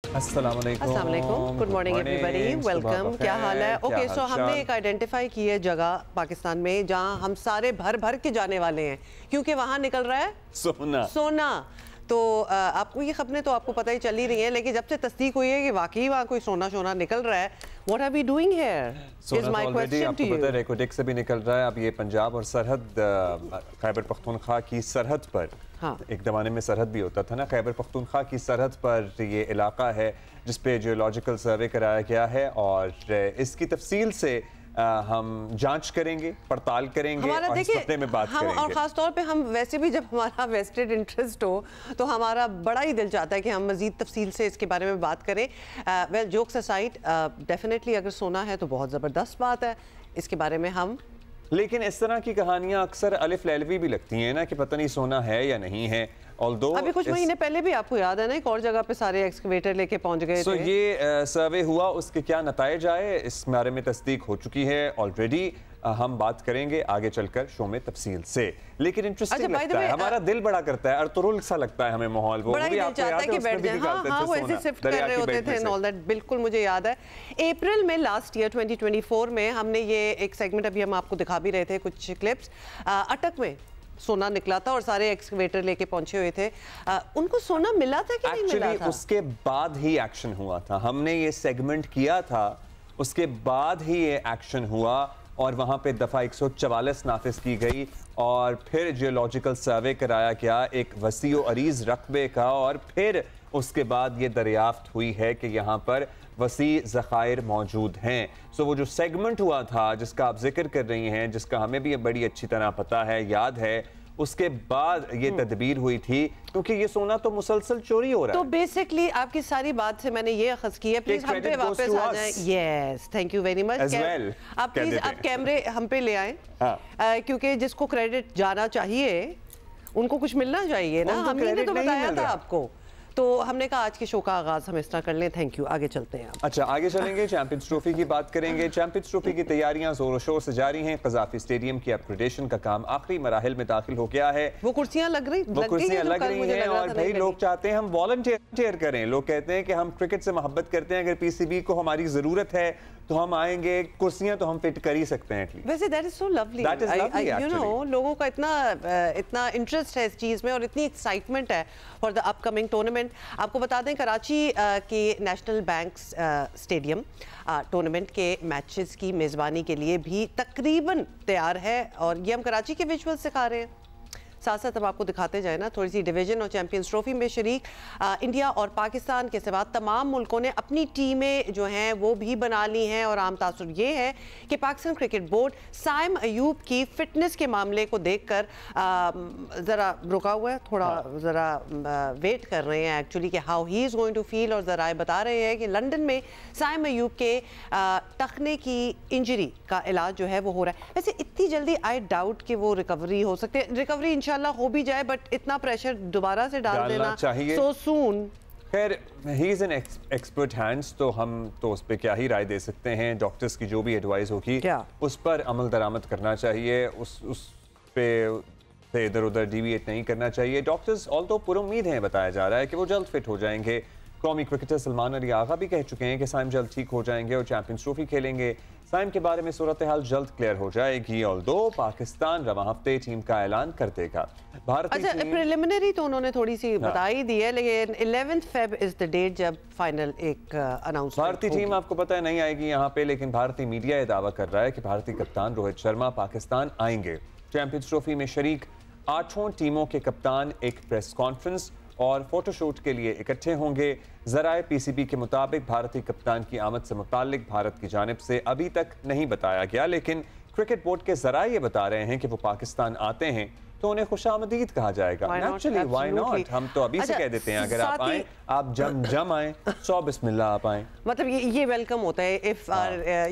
अस्सलामुअलैकुम, good morning everybody, welcome. क्या हाल है? ओके, सो हमने एक आइडेंटिफाई की है जगह पाकिस्तान में जहां हम सारे भर भर के जाने वाले हैं क्योंकि वहां निकल रहा है सोना। तो आपको ये खबरें तो आपको पता ही चल ही रही हैं, लेकिन जब से तस्दीक हुई है कि वाकई वहाँ कोई सोना निकल रहा है, what are we doing here is my question to you. Reko Diq से भी निकल रहा है। अब ये पंजाब और सरहद खैबर पख्तूनख्वा की सरहद पर, एक ज़माने में सरहद भी होता था ना, खैबर पख्तूनख्वा की सरहद पर ये इलाका है जिस पे जियोलॉजिकल सर्वे कराया गया है और इसकी तफसील से हम जांच करेंगे, पड़ताल करेंगे और इस बारे में बात करेंगे। और ख़ास तौर पे हम वैसे भी जब हमारा वेस्टेड इंटरेस्ट हो तो हमारा बड़ा ही दिल चाहता है कि हम मज़ीद तफसील से इसके बारे में बात करें। वेल, जोक्स असाइड, डेफिनेटली अगर सोना है तो बहुत ज़बरदस्त बात है, इसके बारे में हम। लेकिन इस तरह की कहानियां अक्सर अलिफ लैलवी भी लगती हैं ना कि पता नहीं सोना है या नहीं है। अभी कुछ महीने पहले भी आपको याद है ना, एक और जगह पे सारे एक्सकवेटर लेके पहुंच गए थे। ये सर्वे हुआ, उसके क्या नताइज आए इस बारे में तस्दीक हो चुकी है ऑलरेडी। हम बात करेंगे आगे चलकर शो में तफसील से। लेकिन इंटरेस्टिंग लगता है, हमारा दिल बड़ा करता है, अर्तुरुल सा लगता है हमें माहौल। वो बड़ा ही दिल चाहता है कि बैठ जाए। हाँ, वो ऐसे शिफ्ट कर रहे होते थे एंड ऑल दैट, बिल्कुल मुझे याद है। अप्रैल में लास्ट ईयर 2024 में हमने ये एक सेगमेंट अभी हम आपको दिखा भी रहे थे कुछ क्लिप्स। अटक में सोना निकला था और सारे एक्सकवेटर लेके पहुंचे हुए थे। उनको सोना मिला था कि नहीं मिला था? उसके बाद ही एक्शन हुआ था। हमने ये सेगमेंट किया था, उसके बाद ही ये एक्शन हुआ और वहां पे दफा 144 नाफिज की गई और फिर जियोलॉजिकल सर्वे कराया गया एक वसी व अरीज रकबे का और फिर उसके बाद ये दरियाफ्त हुई है कि यहाँ पर वसी ज़खायर मौजूद हैं। सो वो जो सेगमेंट हुआ था जिसका आप जिक्र कर रही हैं, जिसका हमें भी बड़ी अच्छी तरह पता है, याद है, उसके बाद ये तदबीर हुई थी क्योंकि ये सोना तो मुसलसल चोरी हो रहा है। तो बेसिकली आपकी सारी बात से मैंने ये अखज़ किया, प्लीज हम पे वापस आ जाएं। Yes, thank you very much. आप प्लीज आप कैमरे हम पे ले आए, क्योंकि जिसको क्रेडिट जाना चाहिए उनको कुछ मिलना चाहिए ना। हमने तो बताया था आपको, तो हमने कहा आज के शो का आगाज हम इस तरह कर लें। थैंक यू, आगे चलते हैं। अच्छा, आगे चलेंगे, चैंपियंस ट्रॉफी की बात करेंगे। चैंपियंस ट्रॉफी की तैयारियां जोरों शोर से जारी हैं। कज़ाफी स्टेडियम की अपग्रेडेशन का काम आखिरी मराहिल में दाखिल हो गया है। वो कुर्सियां लग रही हैं और भाई लोग चाहते हैं हम वॉलंटियर करें। लोग कहते हैं कि हम क्रिकेट से मोहब्बत करते हैं, अगर पीसीबी को हमारी जरूरत है तो हम आएंगे, कुर्सियां तो हम फिट कर ही सकते हैं। वैसे that is so lovely, you know, लोगों का इतना इंटरेस्ट है इस चीज़ में और इतनी एक्साइटमेंट है फॉर द अपकमिंग टूर्नामेंट। आपको बता दें कराची के नेशनल बैंक स्टेडियम टूर्नामेंट के मैचेस की मेज़बानी के लिए भी तकरीबन तैयार है और ये हम कराची के विजुअल्स दिखा रहे हैं। साथ साथ अब आपको दिखाते जाए ना थोड़ी सी डिवीजन और चैंपियंस ट्रॉफी में शरीक इंडिया और पाकिस्तान के सिवा तमाम मुल्कों ने अपनी टीमें जो हैं वो भी बना ली हैं और आम तासुर ये है कि पाकिस्तान क्रिकेट बोर्ड साइम अयूब की फिटनेस के मामले को देखकर ज़रा रुका हुआ है, थोड़ा ज़रा वेट कर रहे हैं एक्चुअली कि how he is going to feel. और ज़रा बता रहे हैं कि लंदन में साइम अयूब के टखने की इंजरी का इलाज जो है वो हो रहा है। वैसे इतनी जल्दी आई डाउट कि वो रिकवरी हो सकते हैं। रिकवरी इंशाल्लाह हो भी जाए, बट इतना प्रेशर दोबारा से डाल देना चाहिए सो सून। खैर, he is an expert hands, तो हम तो उस पर क्या ही राय दे सकते हैं। डॉक्टर्स की जो भी एडवाइस होगी उस पर अमल दरामद करना चाहिए, उस पे इधर उधर डिविएट नहीं करना चाहिए। डॉक्टर्स ऑल तो पूरी उम्मीद है, बताया जा रहा है कि वो जल्द फिट हो जाएंगे। कौमी क्रिकेटर सलमान अली आगा भी कह चुके हैं कि साइम जल्द ठीक हो जाएंगे और चैंपियंस ट्रॉफी खेलेंगे। साइम के बारे में सूरत हाल जल्द क्लियर हो जाएगी और पाकिस्तान रवा हफ्ते टीम का ऐलान कर देगा। अच्छा, प्रिलिमिनरी तो उन्होंने थोड़ी सी बता ही दी है, लेकिन 11 फेब इज द डेट जब फाइनल एक अनाउंसमेंट। भारतीय टीम आपको पता है नहीं आएगी यहाँ पे, लेकिन भारतीय मीडिया ये दावा कर रहा है कि भारतीय कप्तान रोहित शर्मा पाकिस्तान आएंगे। चैंपियंस ट्रॉफी में शरीक 8 टीमों के कप्तान एक प्रेस कॉन्फ्रेंस और फोटोशूट के लिए इकट्ठे होंगे। ज़राए पीसीबी के मुताबिक भारतीय कप्तान की आमद से मुतालिक भारत की जानिब से अभी तक नहीं बताया गया, लेकिन क्रिकेट बोर्ड के ज़राए ये बता रहे हैं कि वो पाकिस्तान आते हैं तो उन्हें खुशामदीद कहा जाएगा। नेचुरली, व्हाई नॉट, हम तो अभी से कह देते हैं अगर आप आए, आप जम आए, सो बिस्मिल्लाह आप आए। मतलब ये वेलकम होता है। If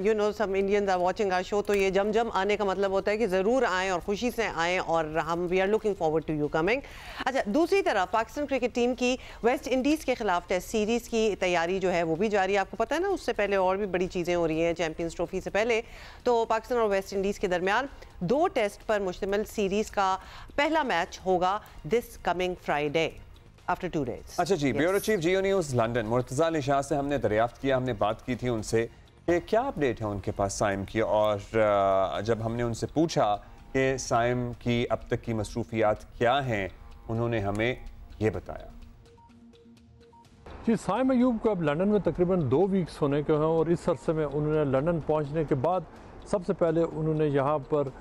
you know some Indians are watching our show, तो ये जम आने का मतलब होता है कि ज़रूर आएँ और खुशी से आएँ और हम we are looking forward to you coming. अच्छा, दूसरी तरफ पाकिस्तान क्रिकेट टीम की वेस्ट इंडीज़ के खिलाफ टेस्ट सीरीज़ की तैयारी जो है वो भी जारी है। आपको पता है ना, उससे पहले और भी बड़ी चीज़ें हो रही हैं चैंपियंस ट्रॉफी से पहले। तो पाकिस्तान और वेस्ट इंडीज़ के दरमियान 2 टेस्ट पर मुश्तमिल सीरीज़ का पहला मैच होगा this coming Friday. after 2 days. अच्छा जी, ब्यूरो चीफ जियो न्यूज़ लंदन मुर्तज़ा अली शाह से हमने दरियाफ्त किया, हमने बात की थी उनसे कि क्या अपडेट है उनके पास साइम की, और जब हमने उनसे पूछा कि साइम की अब तक की मसरूफियात क्या हैं, उन्होंने हमें ये बताया। जी, साइम अयूब को अब लंदन में तकरीबन 2 वीक्स होने के हैं और इस अरसे में उन्होंने लंदन पहुंचने के बाद सबसे पहले उन्होंने यहाँ पर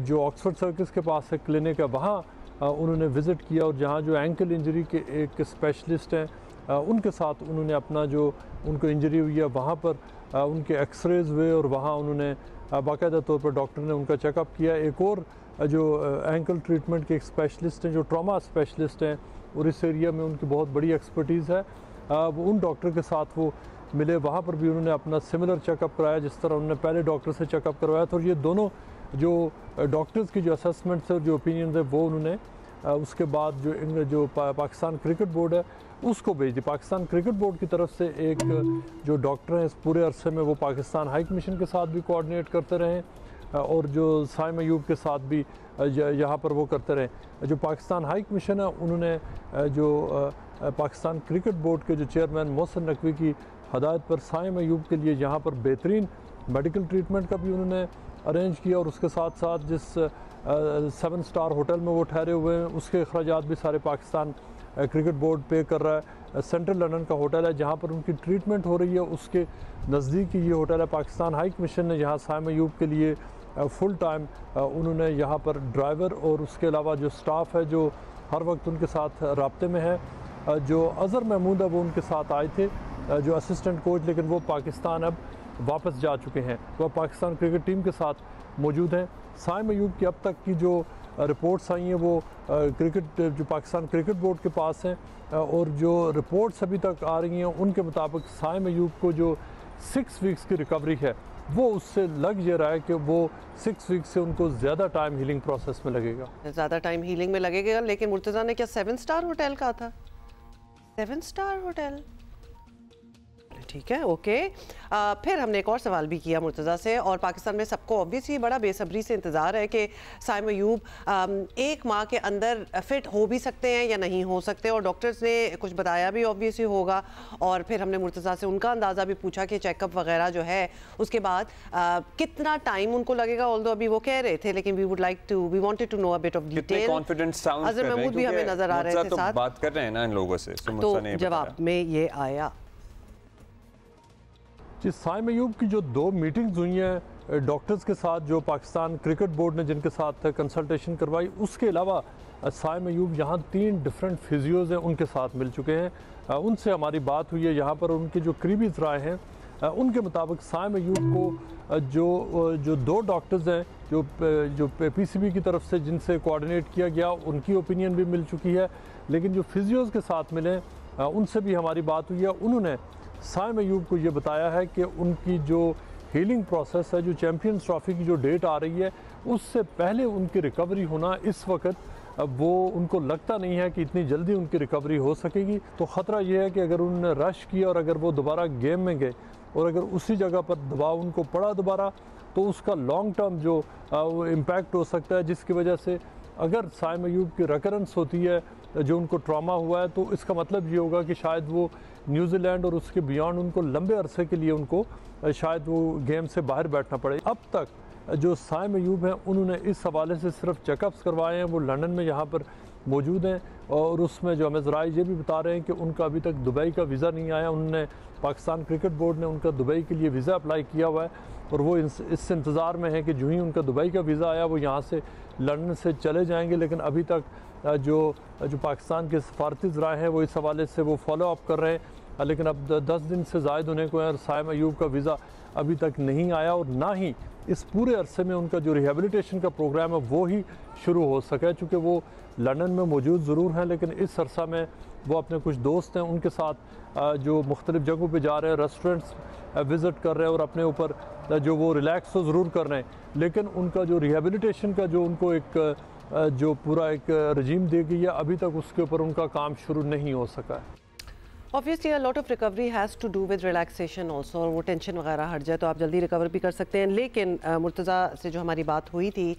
जो ऑक्सफोर्ड सर्कस के पास एक क्लिनिक है वहाँ उन्होंने विज़िट किया, और जहाँ जो एंकल इंजरी के एक स्पेशलिस्ट हैं उनके साथ उन्होंने अपना जो उनको इंजरी हुई है वहाँ पर उनके एक्सरेज हुए, और वहाँ उन्होंने बाकायदा तौर पर डॉक्टर ने उनका चेकअप किया। एक और जो एंकल ट्रीटमेंट के एक स्पेशलिस्ट हैं, जो ट्रॉमा स्पेशलिस्ट हैं, और इस एरिया में उनकी बहुत बड़ी एक्सपर्टीज़ है, वो उन डॉक्टर के साथ वो मिले, वहाँ पर भी उन्होंने अपना सिमिलर चेकअप कराया जिस तरह उन्होंने पहले डॉक्टर से चेकअप करवाया था। और ये दोनों जो डॉक्टर्स की जो असेसमेंट्स है, जो ओपिनियन है, वो उन्होंने उसके बाद जो पाकिस्तान क्रिकेट बोर्ड है उसको भेज दी। पाकिस्तान क्रिकेट बोर्ड की तरफ से एक जो डॉक्टर हैं इस पूरे अरसे में वो पाकिस्तान हाई कमीशन के साथ भी कोऑर्डिनेट करते रहे, और जो साइम अयूब के साथ भी यहाँ पर वो करते रहे। जो पाकिस्तान हाई कमीशन है उन्होंने जो पाकिस्तान क्रिकेट बोर्ड के जो चेयरमैन मोहसिन नकवी की हदायत पर साइम अयूब के लिए यहाँ पर बेहतरीन मेडिकल ट्रीटमेंट का भी उन्होंने अरेंज किया, और उसके साथ साथ जिस 7 स्टार होटल में वो ठहरे हुए हैं उसके अखराजात भी सारे पाकिस्तान क्रिकेट बोर्ड पे कर रहा है। सेंट्रल लंदन का होटल है जहाँ पर उनकी ट्रीटमेंट हो रही है, उसके नज़दीक ही ये होटल है। पाकिस्तान हाई कमीशन ने यहाँ साइम अयूब के लिए फुल टाइम उन्होंने यहाँ पर ड्राइवर और उसके अलावा जो स्टाफ है जो हर वक्त उनके साथ राब्ते में है, जो अज़हर महमूद है वो उनके साथ आए थे जो असिस्टेंट कोच, लेकिन वो पाकिस्तान अब वापस जा चुके हैं, वह पाकिस्तान क्रिकेट टीम के साथ मौजूद हैं। साइम अयूब की अब तक की जो रिपोर्ट्स आई हैं वो क्रिकेट जो पाकिस्तान क्रिकेट बोर्ड के पास हैं, और जो रिपोर्ट्स अभी तक आ रही हैं उनके मुताबिक साइम अयूब को जो 6 वीक्स की रिकवरी है वो उससे लग ये रहा है कि वो 6 वीक्स से उनको ज़्यादा टाइम हीलिंग प्रोसेस में लगेगा, ज़्यादा टाइम हीलिंग में लगेगा। लेकिन मुर्तज़ा ने क्या 7 स्टार होटल कहा था? 7 स्टार होटल, ठीक है, ओके। फिर हमने एक और सवाल भी किया मुर्तज़ा से, और पाकिस्तान में सबको ऑब्वियसली बड़ा बेसब्री से इंतज़ार है कि साइम अयूब 1 माह के अंदर फिट हो भी सकते हैं या नहीं हो सकते, और डॉक्टर्स ने कुछ बताया भी ऑब्वियसली होगा। और फिर हमने मुर्तज़ा से उनका अंदाज़ा भी पूछा कि चेकअप वगैरह जो है उसके बाद कितना टाइम उनको लगेगा। ऑल्दो अभी वो कह रहे थे, लेकिन we wanted to know a bit of detail. Azhar Mahmood भी हमें नजर आ रहे थे साथ, बात कर रहे हैं ना इन लोगों से, तो जवाब में ये आया। जी, साइम अयूब की जो 2 मीटिंग्स हुई हैं डॉक्टर्स के साथ जो पाकिस्तान क्रिकेट बोर्ड ने जिनके साथ कंसल्टेशन करवाई, उसके अलावा साइम अयूब यहाँ 3 डिफरेंट फिजियोज़ हैं उनके साथ मिल चुके हैं, उनसे हमारी बात हुई है। यहाँ पर उनके जो करीबी राय हैं उनके मुताबिक साइम अयूब को जो 2 डॉक्टर्स हैं जो PCB की तरफ से जिनसे कोऑर्डिनेट किया गया उनकी ओपिनियन भी मिल चुकी है, लेकिन जो फिजियोज़ के साथ मिले उनसे भी हमारी बात हुई है। उन्होंने साइम अयूब को ये बताया है कि उनकी जो हीलिंग प्रोसेस है, जो चैम्पियंस ट्रॉफी की जो डेट आ रही है उससे पहले उनकी रिकवरी होना इस वक्त वो उनको लगता नहीं है कि इतनी जल्दी उनकी रिकवरी हो सकेगी। तो ख़तरा ये है कि अगर उन्होंने रश किया और अगर वो दोबारा गेम में गए और अगर उसी जगह पर दबाव उनको पड़ा दोबारा, तो उसका लॉन्ग टर्म जो इम्पैक्ट हो सकता है, जिसकी वजह से अगर साइम अयूब की रिकरेंस होती है जो उनको ट्रॉमा हुआ है, तो इसका मतलब ये होगा कि शायद वो न्यूजीलैंड और उसके बियॉन्ड उनको लंबे अरसे के लिए उनको शायद वो गेम से बाहर बैठना पड़े। अब तक जो साइम अयूब हैं उन्होंने इस हवाले से सिर्फ चेकअप्स करवाए हैं, वो लंदन में यहाँ पर मौजूद हैं, और उसमें जो हमें ज़राए ये भी बता रहे हैं कि उनका अभी तक दुबई का वीज़ा नहीं आया। उन्होंने पाकिस्तान क्रिकेट बोर्ड ने उनका दुबई के लिए वीज़ा अप्लाई किया हुआ है, और वो इस इंतज़ार में है कि जो ही उनका दुबई का वीज़ा आया वो यहाँ से लंदन से चले जाएंगे। लेकिन अभी तक जो पाकिस्तान के सफारती ज़राए हैं वो इस हवाले से वो फॉलो अप कर रहे हैं, लेकिन अब 10 दिन से ज़ायद होने को है और साइम अयूब का वीज़ा अभी तक नहीं आया, और ना ही इस पूरे अरसे में उनका जो रिहेबिलिटेशन का प्रोग्राम है वो ही शुरू हो सका है। चूँकि वो लंदन में मौजूद ज़रूर हैं, लेकिन इस अरसा में वो अपने कुछ दोस्त हैं उनके साथ जो मुख्तलिफ़ जगहों पे जा रहे हैं, रेस्टोरेंट्स विज़िट कर रहे हैं और अपने ऊपर जो वो रिलैक्स तो ज़रूर कर रहे हैं, लेकिन उनका जो रिहेबिलिटेशन का जो उनको एक जो पूरा एक रजीम दी गई है, अभी तक उसके ऊपर उनका काम शुरू नहीं हो सका है। Obviously a lot of recovery has to do with relaxation also, और वो टेंशन वगैरह हट जाए तो आप जल्दी रिकवर भी कर सकते हैं। लेकिन मुर्तज़ा से जो हमारी बात हुई थी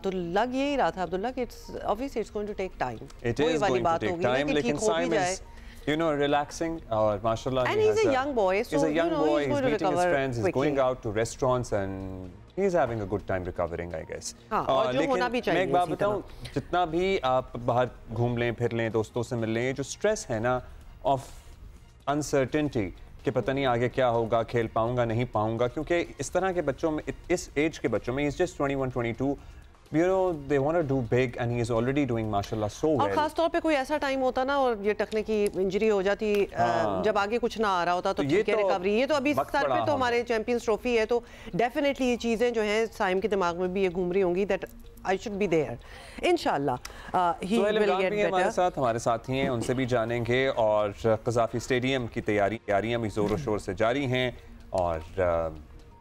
तो लग यही रहा था अब्दुल्ला कि it's obviously it's going to take time। It is going to take time, लेकिन Saim is, you know, relaxing और माशाल्लाह, and he's a young boy, so he's a young boy, he's meeting his friends, he's quickly. going out to restaurants and he's having a good time recovering, I guess। और जो होना भी चाहिए। मैं एक बात बताऊं, जितना भी आप बाहर घूम लें फिर लें दोस्तों से मिल लें, जो स्ट्रेस है ना ऑफ अनसर्टेनिटी कि पता नहीं आगे क्या होगा, खेल पाऊंगा नहीं पाऊंगा, क्योंकि इस तरह के बच्चों में, इस एज के बच्चों में, he's just 21, 22, you know, they want to do big and he is already doing माशाल्लाह so well। और खास तौर पे कोई ऐसा टाइम होता ना और ये टखने की इंजरी हो जाती जब आगे कुछ ना आ रहा होता तो ठीक है रिकवरी। ये तो अभी सर पे तो हमारे चैंपियंस ट्रॉफी है, तो डेफिनेटली ये चीज़ें जो हैं साइम के दिमाग में भी ये घूम रही होंगी that I should be there। इंशाल्लाह he will get better। हमारे साथी हैं, उनसे भी जानेंगे। और क़ज़ाफ़ी स्टेडियम की तैयारियां भी ज़ोर शोर से जारी हैं और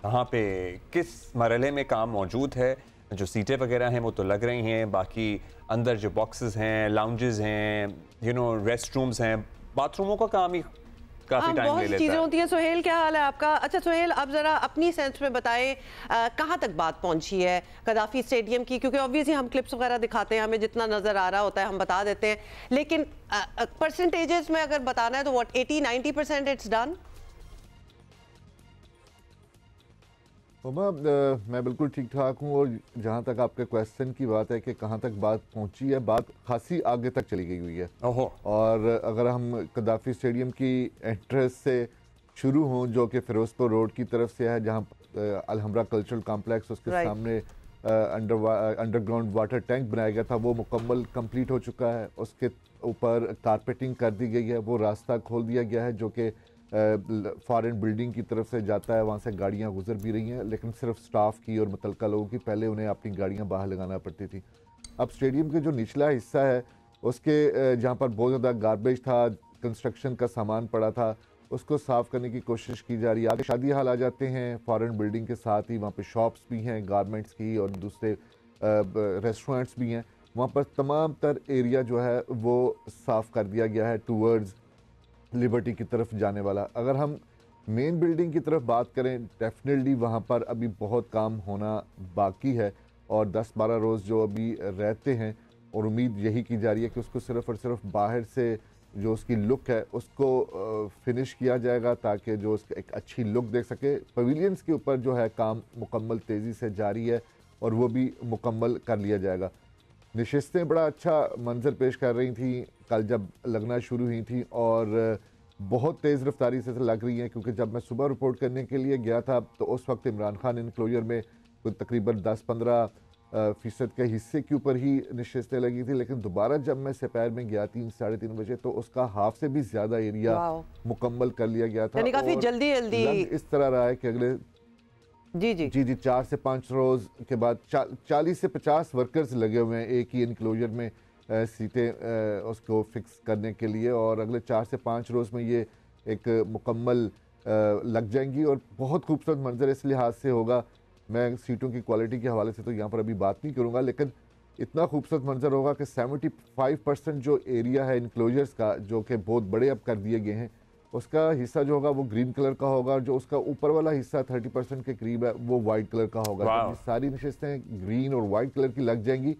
वहाँ पे किस मरहले में काम मौजूद है, जो सीटें वगैरह हैं वो तो लग रही हैं, बाकी अंदर जो बॉक्सेस हैं, लाउंजेस हैं, यू नो, रेस्ट रूम्स हैं, बाथरूमों का काम ही काफी टाइम ले लेता है। चीजें होती हैं। सुहेल क्या हाल है आपका? अच्छा सुहेल, अब जरा अपनी सेंस में बताएं कहाँ तक बात पहुंची है क़ज़ाफ़ी स्टेडियम की, क्योंकि ऑब्वियसली हम क्लिप्स वगैरह दिखाते हैं, हमें जितना नजर आ रहा होता है हम बता देते हैं, लेकिन परसेंटेजेस में अगर बताना है तो व्हाट 80-90% इट्स डन। मैं बिल्कुल ठीक ठाक हूँ। और जहाँ तक आपके क्वेश्चन की बात है कि कहाँ तक बात पहुँची है, बात खासी आगे तक चली गई हुई है। और अगर हम क़ज़ाफ़ी स्टेडियम की एंट्रेंस से शुरू हों, जो कि फ़िरोज़पुर रोड की तरफ से है, जहाँ अलहमरा कल्चरल कॉम्प्लेक्स, उसके सामने अंडरग्राउंड वाटर टैंक बनाया गया था, वो मुकम्मल कंप्लीट हो चुका है। उसके ऊपर कारपेटिंग कर दी गई है, वो रास्ता खोल दिया गया है जो कि फॉरेन बिल्डिंग की तरफ से जाता है, वहाँ से गाड़ियाँ गुजर भी रही हैं, लेकिन सिर्फ स्टाफ की और मुतलका लोगों की, पहले उन्हें अपनी गाड़ियाँ बाहर लगाना पड़ती थी। अब स्टेडियम के जो निचला हिस्सा है उसके जहाँ पर बहुत ज़्यादा गार्बेज था, कंस्ट्रक्शन का सामान पड़ा था, उसको साफ़ करने की कोशिश की जा रही है। आगे शादी हाल आ जाते हैं, फॉरेन बिल्डिंग के साथ ही वहाँ पर शॉप्स भी हैं गारमेंट्स की और दूसरे रेस्टोरेंट्स भी हैं। वहाँ पर तमाम तर एरिया जो है वो साफ़ कर दिया गया है टूवर्ड्स लिबर्टी की तरफ जाने वाला। अगर हम मेन बिल्डिंग की तरफ बात करें, डेफिनेटली वहाँ पर अभी बहुत काम होना बाकी है और 10-12 रोज़ जो अभी रहते हैं, और उम्मीद यही की जा रही है कि उसको सिर्फ़ और सिर्फ बाहर से जो उसकी लुक है उसको फिनिश किया जाएगा ताकि जो उसका एक अच्छी लुक देख सके। पवेलियंस के ऊपर जो है काम मुकम्मल तेज़ी से जारी है और वो भी मुकम्मल कर लिया जाएगा। नशिस्तें बड़ा अच्छा मंजर पेश कर रही थी कल जब लगना शुरू हुई थी और बहुत तेज़ रफ्तारी से लग रही हैं, क्योंकि जब मैं सुबह रिपोर्ट करने के लिए गया था तो उस वक्त इमरान खान इनक्लोजर में तकरीबन 10-15% के हिस्से के ऊपर ही नशिस्तें लगी थी, लेकिन दोबारा जब मैं दोपहर में गया 3-3:30 बजे तो उसका हाफ से भी ज़्यादा एरिया मुकम्मल कर लिया गया था। काफ़ी जल्दी इस तरह रहा है कि अगले जी 4 से 5 रोज़ के बाद 40 से 50 वर्कर्स लगे हुए हैं एक ही इनक्लोजर में सीटें उसको फिक्स करने के लिए, और अगले 4 से 5 रोज़ में ये एक मुकम्मल लग जाएंगी और बहुत खूबसूरत मंजर इस लिहाज से होगा। मैं सीटों की क्वालिटी के हवाले से तो यहाँ पर अभी बात नहीं करूँगा, लेकिन इतना खूबसूरत मंजर होगा कि 75% जो एरिया है इनक्लोजर्स का, जो कि बहुत बड़े अब कर दिए गए हैं, उसका हिस्सा जो होगा वो ग्रीन कलर का होगा, और जो उसका ऊपर वाला हिस्सा 30% के करीब है वो वाइट कलर का होगा। तो सारी नशिस्तें ग्रीन और वाइट कलर की लग जाएंगी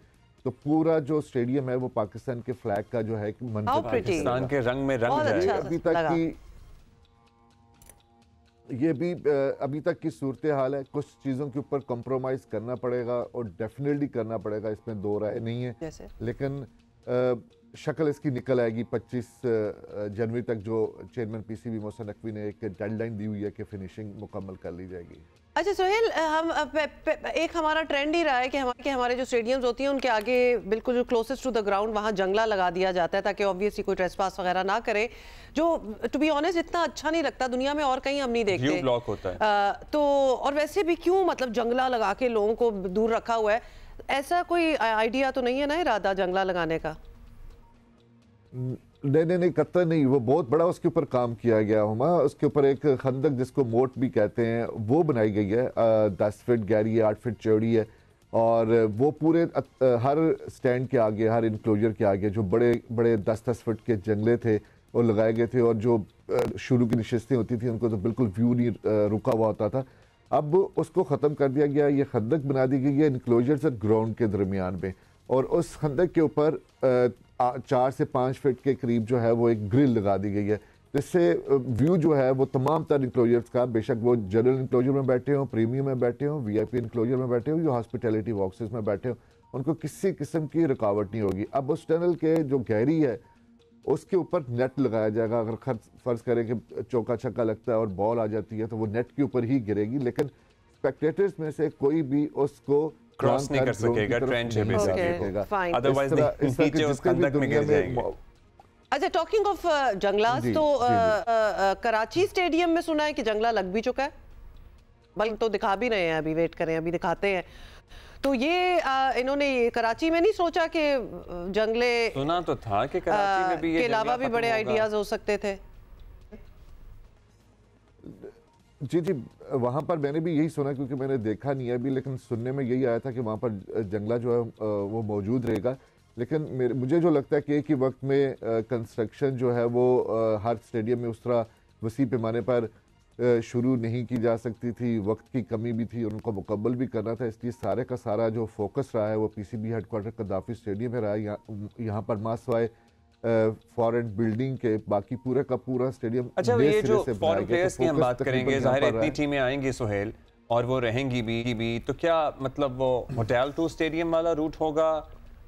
तो पूरा जो स्टेडियम है वो पाकिस्तान के फ्लैग का जो है मंजर, पाकिस्तान के रंग में रंग जाएगा। अभी तक की सूरत हाल है, कुछ चीज़ों के ऊपर कॉम्प्रोमाइज़ करना पड़ेगा और डेफिनेटली करना पड़ेगा, इसमें दो राय नहीं है, लेकिन शक्ल इसकी निकल आएगी। 25 जनवरी तक जो चेयरमैन पीसीबी मोहसिन नकवी ने एक डेडलाइन दी हुई है कि फिनिशिंग मुकम्मल कर ली जाएगी। अच्छा सुहेल, हम एक हमारा ट्रेंड ही रहा है कि हमारे जो स्टेडियम्स होती हैं उनके आगे बिल्कुल जो क्लोजेस्ट टू द ग्राउंड वहाँ जंगला लगा दिया जाता है ताकि ऑब्वियसली कोई ट्रेसपास वगैरह ना करे, जो टू बी ऑनेस्ट इतना अच्छा नहीं लगता, दुनिया में और कहीं हम नहीं देखते। ब्लॉक होता है तो और वैसे भी क्यों मतलब जंगला लगा के लोगों को दूर रखा हुआ है, ऐसा कोई आइडिया तो नहीं है ना इरादा जंगला लगाने का? नहीं कतई नहीं, वो बहुत बड़ा उसके ऊपर काम किया गया हुआ। उसके ऊपर एक खंदक जिसको मोट भी कहते हैं वो बनाई गई है, 10 फीट गहरी है, 8 फीट चौड़ी है, और वो पूरे हर स्टैंड के आगे, हर इनक्लोजर के आगे जो बड़े बड़े 10-10 फीट के जंगले थे वो लगाए गए थे और जो शुरू की नशस्तें होती थी उनको तो बिल्कुल व्यू नहीं रुका हुआ होता था। अब उसको ख़त्म कर दिया गया, ये खंदक बना दी गई है इंक्लोजर्स और ग्राउंड के दरमियान में, और उस खंदक के ऊपर 4 से 5 फीट के करीब जो है वो एक ग्रिल लगा दी गई है, जिससे व्यू जो है वो तमाम तर इंक्लोजर्स का, बेशक वो जनरल इंक्लोजर में बैठे हों, प्रीमियम में बैठे हों, VIP इंक्लोजर में बैठे हों या हॉस्पिटैलिटी बॉक्सेस में बैठे हों, उनको किसी किस्म की रुकावट नहीं होगी। अब उस टनल के जो गहरी है उसके ऊपर नेट लगाया जाएगा। अगर फर्ज करें कि चौका छक्का लगता है और बॉल आ जाती है तो वो नेट के ऊपर ही गिरेगी, लेकिन स्पेक्टेटर्स में से कोई भी उसको क्रॉस नहीं कर सकेगा, ट्रेंच है बेसिकली, अदरवाइज नीचे उस खंदक में गिर जाएंगे। अच्छा, टॉकिंग ऑफ जंगलास, तो कराची स्टेडियम में सुना है कि जंगला लग भी चुका है, बल्कि तो दिखा भी रहे हैं, अभी वेट करें, अभी दिखाते हैं। तो ये इन्होंने कराची में नहीं सोचा कि जंगले, सुना तो था कि कराची में भी ये के अलावा भी बड़े आइडियाज हो सकते थे। जी जी, वहाँ पर मैंने भी यही सुना, क्योंकि मैंने देखा नहीं है अभी, लेकिन सुनने में यही आया था कि वहाँ पर जंगला जो है वो मौजूद रहेगा। लेकिन मुझे जो लगता है कि एक ही वक्त में कंस्ट्रक्शन जो है वो हर स्टेडियम में उस तरह वसी पैमाने पर शुरू नहीं की जा सकती थी, वक्त की कमी भी थी, उनको मुकम्मल भी करना था, इसलिए सारे का सारा जो फोकस रहा है वो PCB हेडक्वार्टर कद्दाफी स्टेडियम में रहा है। यहाँ पर मासवाए फॉरेन बिल्डिंग के बाकी पूरे का पूरा स्टेडियम। अच्छा, ये जो फॉरेन प्लेयर्स की हम बात करेंगे, जाहिर है इतनी टीमें आएंगी सुहेल और वो रहेंगी भी, तो क्या मतलब वो होटल टू स्टेडियम वाला रूट होगा?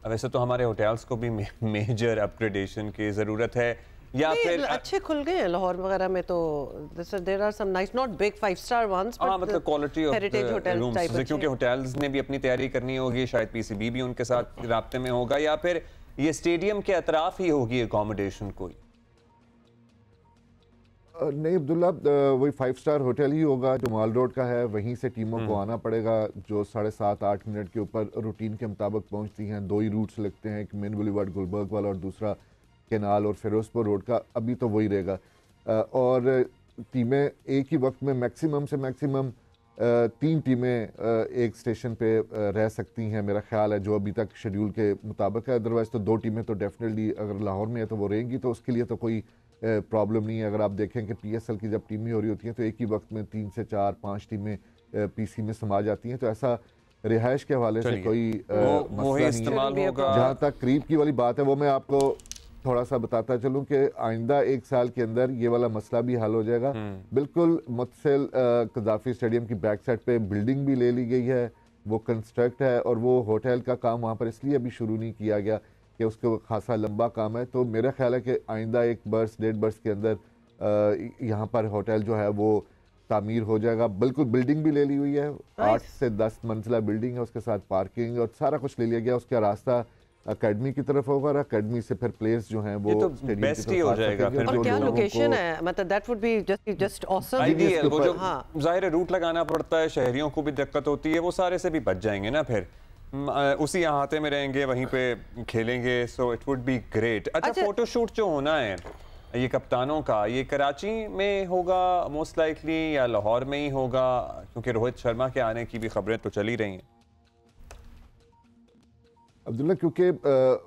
वैसे तो हमारे होटल्स को भी मेजर अपग्रेडेशन की जरूरत है, या फिर अच्छे खुल गए हैं लाहौर वगैरह में, तो there are some nice, not big 5-star ones, but मतलब quality of heritage hotel type, क्योंकि होटल्स ने भी अपनी तैयारी करनी होगी, शायद PCB भी उनके साथ राब्ते में होगा, या फिर ये स्टेडियम के अतराफ ही होगी एकोमोडेशन कोई? नहीं अब्दुल्ला, वही 5-star होटल ही होगा जो माल रोड का है, वहीं से टीमों को आना पड़ेगा, जो 7.5-8 मिनट के ऊपर रूटीन के मुताबिक पहुंचती हैं। 2 ही रूट्स लगते हैं, एक मेन बुलेवार्ड गुलबर्ग वाला और दूसरा केनाल और फिरोजपुर रोड का, अभी तो वही रहेगा। और टीमें एक ही वक्त में मैक्सिमम से मैक्सिमम 3 टीमें एक स्टेशन पे रह सकती हैं, मेरा ख्याल है, जो अभी तक शेड्यूल के मुताबिक है। अदरवाइज़ तो 2 टीमें तो डेफिनेटली अगर लाहौर में है तो वो रहेंगी, तो उसके लिए तो कोई प्रॉब्लम नहीं है। अगर आप देखें कि PSL की जब टीमें हो रही होती हैं तो एक ही वक्त में 3 से 4-5 टीमें PC में समा जाती हैं, तो ऐसा रिहाइश के हवाले से कोई मसला नहीं है। जहाँ तक करीब की वाली बात है वो मैं आपको थोड़ा सा बताता चलूं कि आइंदा 1 साल के अंदर ये वाला मसला भी हल हो जाएगा। बिल्कुल मुतसिल कद्दाफी स्टेडियम की बैक साइड पे बिल्डिंग भी ले ली गई है, वो कंस्ट्रक्ट है, और वो होटल का काम वहाँ पर इसलिए अभी शुरू नहीं किया गया कि उसका खासा लंबा काम है। तो मेरा ख्याल है कि आइंदा 1 बरस 1.5 बरस के अंदर यहाँ पर होटल जो है वो तामीर हो जाएगा। बिल्कुल बिल्डिंग भी ले ली हुई है, 8 से 10 मंजिला बिल्डिंग है, उसके साथ पार्किंग और सारा कुछ ले लिया गया। उसका रास्ता अकेडमी की तरफ होगा और अकेडमी से फिर प्लेयर्स जो हैं वो स्टेडियम की तरफ आ सकेंगे। और क्या लोकेशन है, मतलब that would be just awesome ideal. वो जो जाहिर रूट लगाना पड़ता है, शहरियों को भी दिक्कत होती है, वो सारे से भी बच जाएंगे ना, फिर उसी अहाते में रहेंगे, वहीं पे खेलेंगे, so it would be great. अच्छा, फोटोशूट जो होना है ये कप्तानों का, ये कराची में होगा मोस्ट लाइकली या लाहौर में ही होगा? क्योंकि रोहित शर्मा के आने की भी खबरें तो चली रही हैं अब्दुल्ला, क्योंकि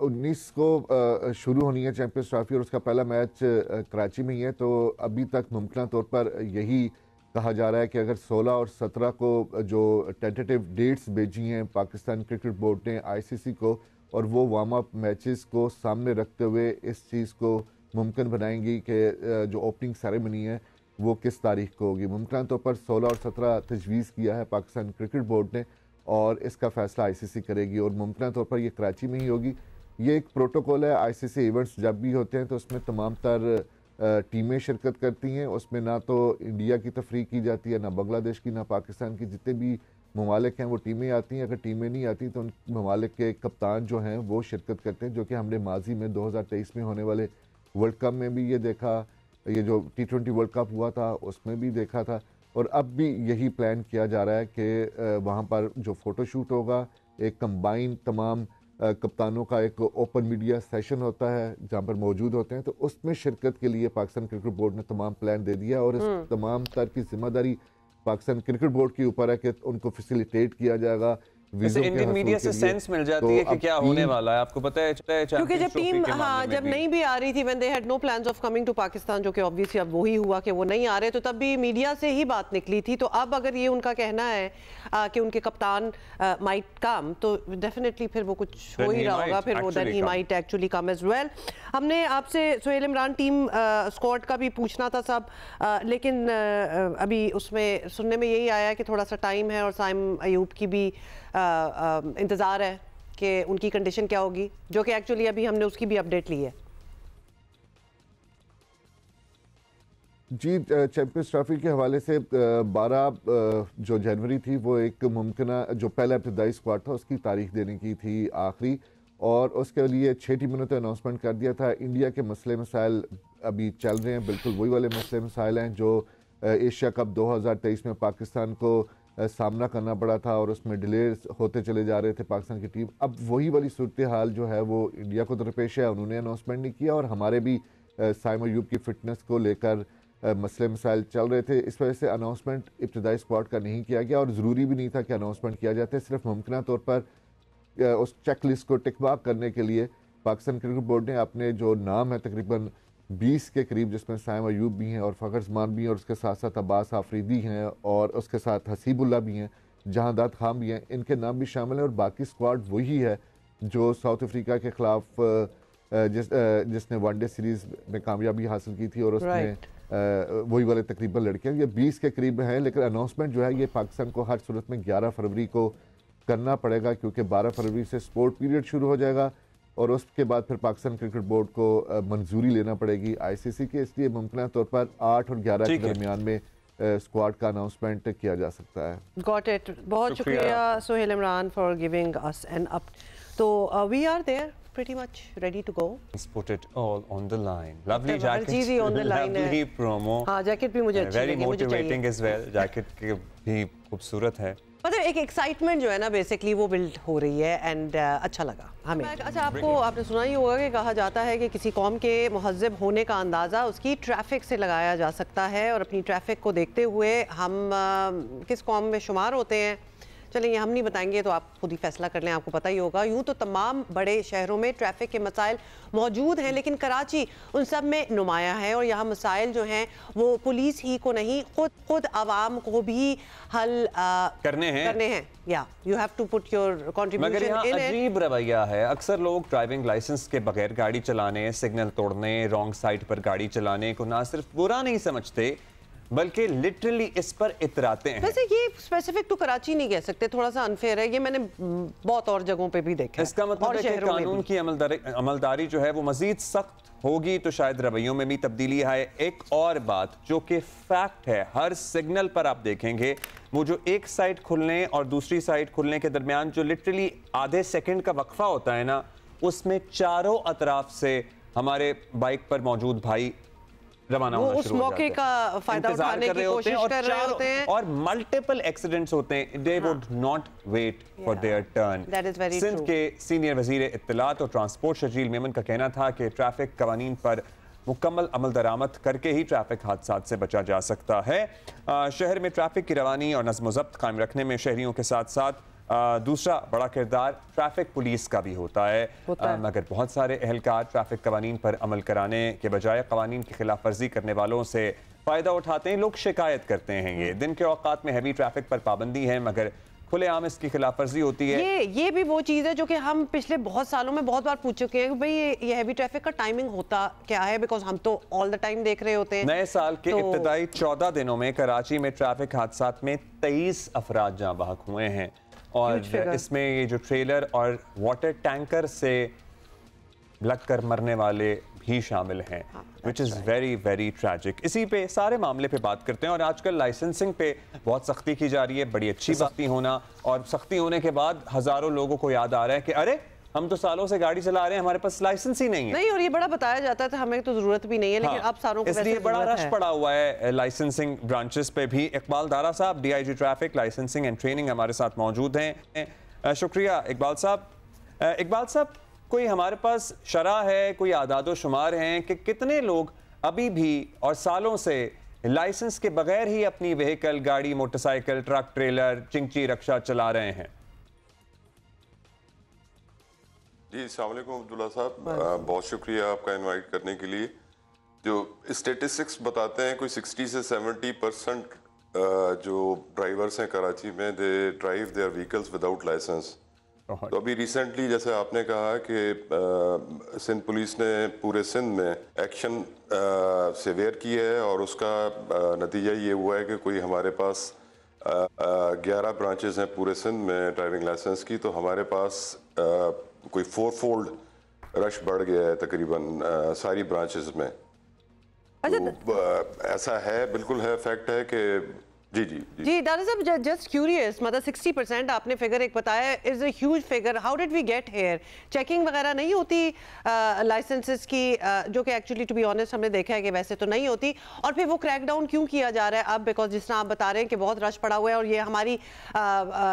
19 को शुरू होनी है चैंपियंस ट्रॉफी और उसका पहला मैच कराची में ही है, तो अभी तक मुमकिन तौर पर यही कहा जा रहा है कि अगर 16 और 17 को जो टेंटेटिव डेट्स भेजी हैं पाकिस्तान क्रिकेट बोर्ड ने ICC को, और वो वार्म अप मैचेस को सामने रखते हुए इस चीज़ को मुमकिन बनाएंगी कि जो ओपनिंग सेरेमनी है वो किस तारीख को होगी। मुमकिन तौर पर 16 और 17 तजवीज़ किया है पाकिस्तान क्रिकेट बोर्ड ने, और इसका फैसला ICC करेगी और मुमकिन तौर पर ये कराची में ही होगी। ये एक प्रोटोकॉल है, ICC इवेंट्स जब भी होते हैं तो उसमें तमाम तर टीमें शिरकत करती हैं, उसमें ना तो इंडिया की तफरीक की जाती है, ना बांग्लादेश की, ना पाकिस्तान की, जितने भी ममालिक हैं वो टीमें आती हैं। अगर टीमें नहीं आती तो उन ममालिक के कप्तान जो हैं वो शिरकत करते हैं, जो कि हमने माजी में 2023 में होने वाले वर्ल्ड कप में भी ये देखा, ये जो T20 वर्ल्ड कप हुआ था उसमें भी देखा था, और अब भी यही प्लान किया जा रहा है कि वहाँ पर जो फ़ोटोशूट होगा, एक कंबाइन तमाम कप्तानों का एक ओपन मीडिया सेशन होता है जहाँ पर मौजूद होते हैं, तो उसमें शिरकत के लिए पाकिस्तान क्रिकेट बोर्ड ने तमाम प्लान दे दिया, और इस तमाम तर की जिम्मेदारी पाकिस्तान क्रिकेट बोर्ड के ऊपर है कि उनको फैसिलिटेट किया जाएगा इंडियन मीडिया से सेंस मिल जाती है कि क्या होने वाला है, आपको पता है क्योंकि जब टीम जब नहीं भी आ रही थी when they had no plans of coming to Pakistan, जो कि ऑब्वियसली अब वही हुआ कि वो नहीं आ रहे, तो तब भी मीडिया से ही बात निकली थी। तो अब अगर ये उनका कहना है कि उनके कप्तान माइट कम, तो डेफिनेटली फिर वो कुछ हो ही रहा होगा, फिर वो then he might actually come as well. हमने आपसे सुहेल इमरान टीम स्क्वाड का भी पूछना था सब, लेकिन अभी उसमें सुनने में यही आया कि थोड़ा सा टाइम है और साइम अयूब की भी इंतज़ार है कि उनकी कंडीशन क्या होगी, जो कि एक्चुअली अभी हमने उसकी भी अपडेट ली है। जी, चैंपियंस ट्रॉफी के हवाले से 12 जो जनवरी थी वो एक मुमकिन जो पहला इब्तदाई स्क्वाड था उसकी तारीख देने की थी आखिरी, और उसके लिए 6 टीमों ने तो अनाउंसमेंट कर दिया था। इंडिया के मसले मसाइल अभी चल रहे हैं, बिल्कुल वही वाले मसले मसाइल हैं जो एशिया कप 2023 में पाकिस्तान को सामना करना पड़ा था और उसमें डिले होते चले जा रहे थे पाकिस्तान की टीम। अब वही वाली सूरत हाल जो है वो इंडिया को दरपेश है, उन्होंने अनाउंसमेंट नहीं किया, और हमारे भी साइम अयूब की फिटनेस को लेकर मसले मसाइल चल रहे थे। इस वजह से अनाउंसमेंट इब्तदाई स्क्वाड का नहीं किया गया, और ज़रूरी भी नहीं था कि अनाउंसमेंट किया जाता है। सिर्फ मुमकिन तौर पर उस चेक लिस्ट को टिक मार्क करने के लिए पाकिस्तान क्रिकेट बोर्ड ने अपने जो नाम है तकरीबन 20 के करीब, जिसमें साइम अयूब भी हैं और फ़खर ज़मान भी हैं, और उसके साथ साथ अब्बास आफरीदी हैं, और उसके साथ हसीबुल्ला भी हैं, जहांदाद खान भी हैं, इनके नाम भी शामिल हैं। और बाकी स्क्वाड वही है जो साउथ अफ्रीका के ख़िलाफ़ जिसने वनडे सीरीज़ में कामयाबी हासिल की थी, और उसमें वही वाले तकरीबन लड़के हैं। ये 20 के करीब हैं, लेकिन अनाउंसमेंट जो है ये पाकिस्तान को हर सूरत में 11 फरवरी को करना पड़ेगा, क्योंकि 12 फरवरी से स्पोर्ट पीरियड शुरू हो जाएगा, और उसके बाद फिर पाकिस्तान क्रिकेट बोर्ड को मंजूरी लेना पड़ेगी आईसीसी के। इसलिए मुमकिन तौर पर 8 और 11 के दरमियान में स्क्वाड का अनाउंसमेंट किया जा सकता है। गॉट इट, बहुत शुक्रिया Suhail Imran for giving us an up. तो we are there pretty much ready to go. Let's put it all on the line. Lovely jacket. जी on the line lovely promo. हाँ, जैकेट भी मुझे अच्छी लगी, मुझे चाहिए। Very motivating as well. Jacket भी खूबसूरत है। मतलब एक एक्साइटमेंट जो है ना बेसिकली वो बिल्ड हो रही है, एंड अच्छा लगा हमें। अच्छा, आपने सुना ही होगा कि कहा जाता है कि किसी कौम के मुहज़्ज़ब होने का अंदाज़ा उसकी ट्रैफिक से लगाया जा सकता है, और अपनी ट्रैफिक को देखते हुए हम किस कौम में शुमार होते हैं, चलें ये हम नहीं बताएंगे, तो आप खुद ही फैसला कर लें, आपको पता ही होगा। यूँ तो तमाम बड़े शहरों में ट्रैफिक के मसाइल मौजूद हैं, लेकिन कराची उन सब में नुमाया है, और यहाँ मसाइल जो हैं वो पुलिस ही को नहीं, खुद आवाम को भी हल करने हैं। या you have to put your contribution in it. अजीब रवैया है, अक्सर लोग ड्राइविंग लाइसेंस के बगैर गाड़ी चलाने, सिग्नल तोड़ने, रॉन्ग साइड पर गाड़ी चलाने को ना सिर्फ बुरा नहीं समझते, बल्कि लिटरली इस पर इतराते हैं। वैसे ये स्पेसिफिक टू कराची नहीं कह सकते, थोड़ा सा अनफेयर है, ये मैंने बहुत और जगहों पे भी देखा है। इसका मतलब है कि कानून की अमलदारी जो है वो मजीद सख्त होगी तो शायद रवैयों में भी तब्दीली आए। एक और बात जो कि फैक्ट है, हर सिग्नल पर आप देखेंगे वो जो एक साइड खुलने और दूसरी साइड खुलने के दरमियान जो लिटरली आधे सेकंड का वक्फा होता है ना, उसमें चारों अतराफ से हमारे बाइक पर मौजूद भाई रवाना होना शुरू हो जाते हैं, उस मौके का फायदा उठाने की कोशिश कर रहे होते हैं, और मल्टीपल एक्सीडेंट्स होते हैं। They would not wait for their turn. Sindh के सीनियर वजीर इत्तलात और ट्रांसपोर्ट शजील मेमन का कहना था कि ट्रैफिक कवानीन पर मुकम्मल अमल दरामद करके ही ट्रैफिक हादसात से बचा जा सकता है। शहर में ट्रैफिक की रवानी और नज़्म ज़ब्त कायम रखने में शहरियों के साथ साथ दूसरा बड़ा किरदार ट्रैफिक पुलिस का भी होता है। मगर बहुत सारे एहलकार ट्रैफिक कवानीन पर अमल कराने के बजाय कवानीन की खिलाफ वर्जी करने वालों से फ़ायदा उठाते हैं। लोग शिकायत करते हैं, ये दिन के औकात में हैवी ट्रैफिक पर पाबंदी है, मगर खुलेआम इसकी खिलाफ वर्जी होती है। ये भी वो चीज़ है जो कि हम पिछले बहुत सालों में बहुत बार पूछ चुके हैं कि भाई ये हैवी ट्रैफिक का टाइमिंग होता क्या है, बिकॉज हम तो ऑल द टाइम देख रहे होते हैं। नए साल के इब्तदाई 14 दिनों में कराची में ट्रैफिक हादसात में 23 अफराद जाँ बहक हुए हैं, और इसमें ये जो ट्रेलर और वाटर टैंकर से लगकर मरने वाले भी शामिल हैं, which is very very tragic. इसी पे सारे मामले पे बात करते हैं, और आजकल लाइसेंसिंग पे बहुत सख्ती की जा रही है, बड़ी अच्छी सख्ती होना, और सख्ती होने के बाद हज़ारों लोगों को याद आ रहा है कि अरे हम तो सालों से गाड़ी चला रहे हैं, हमारे पास लाइसेंस ही नहीं है। नहीं, और ये बड़ा बताया जाता था हमें तो जरूरत भी नहीं है, लेकिन अब सारों को इसलिए बड़ा रश पड़ा हुआ है लाइसेंसिंग ब्रांचेस पे भी। इकबाल दारा साहब, DIG traffic licensing and training हमारे साथ मौजूद हैं। शुक्रिया इकबाल साहब। इकबाल साहब, कोई हमारे पास शरह है, कोई आदादो शुमार हैं कि कितने लोग अभी भी और सालों से लाइसेंस के बगैर ही अपनी व्हीकल, गाड़ी, मोटरसाइकिल, ट्रक, ट्रेलर, चिंची, रक्षा चला रहे हैं? जी अस्सलाम वालेकुम अब्दुल्ला साहब, बहुत शुक्रिया आपका इनवाइट करने के लिए। जो स्टेटिस्टिक्स बताते हैं कोई 60 से 70% जो ड्राइवर्स हैं कराची में they drive their vehicles without licence. तो अभी रिसेंटली जैसे आपने कहा कि सिंध पुलिस ने पूरे सिंध में एक्शन सेवेयर किया है और उसका नतीजा ये हुआ है कि कोई हमारे पास 11 ब्रांचेस हैं पूरे सिंध में ड्राइविंग लाइसेंस की, तो हमारे पास कोई 4-fold रश बढ़ गया है तकरीबन सारी ब्रांचेस में। तो ऐसा है, बिल्कुल है, फैक्ट है कि जी दादा साहब, जस्ट क्यूरियस, मतलब 60% आपने फिगर एक बताया, is a huge figure. How did we get here? Checking वगैरह नहीं होती लाइसेंसेस की, जो कि एक्चुअली टू बी ऑनेस्ट हमने देखा है कि वैसे तो नहीं होती, और फिर वो क्रैकडाउन क्यों किया जा रहा है अब? बिकॉज जिस तरह आप बता रहे हैं कि बहुत रश पड़ा हुआ है, और ये हमारी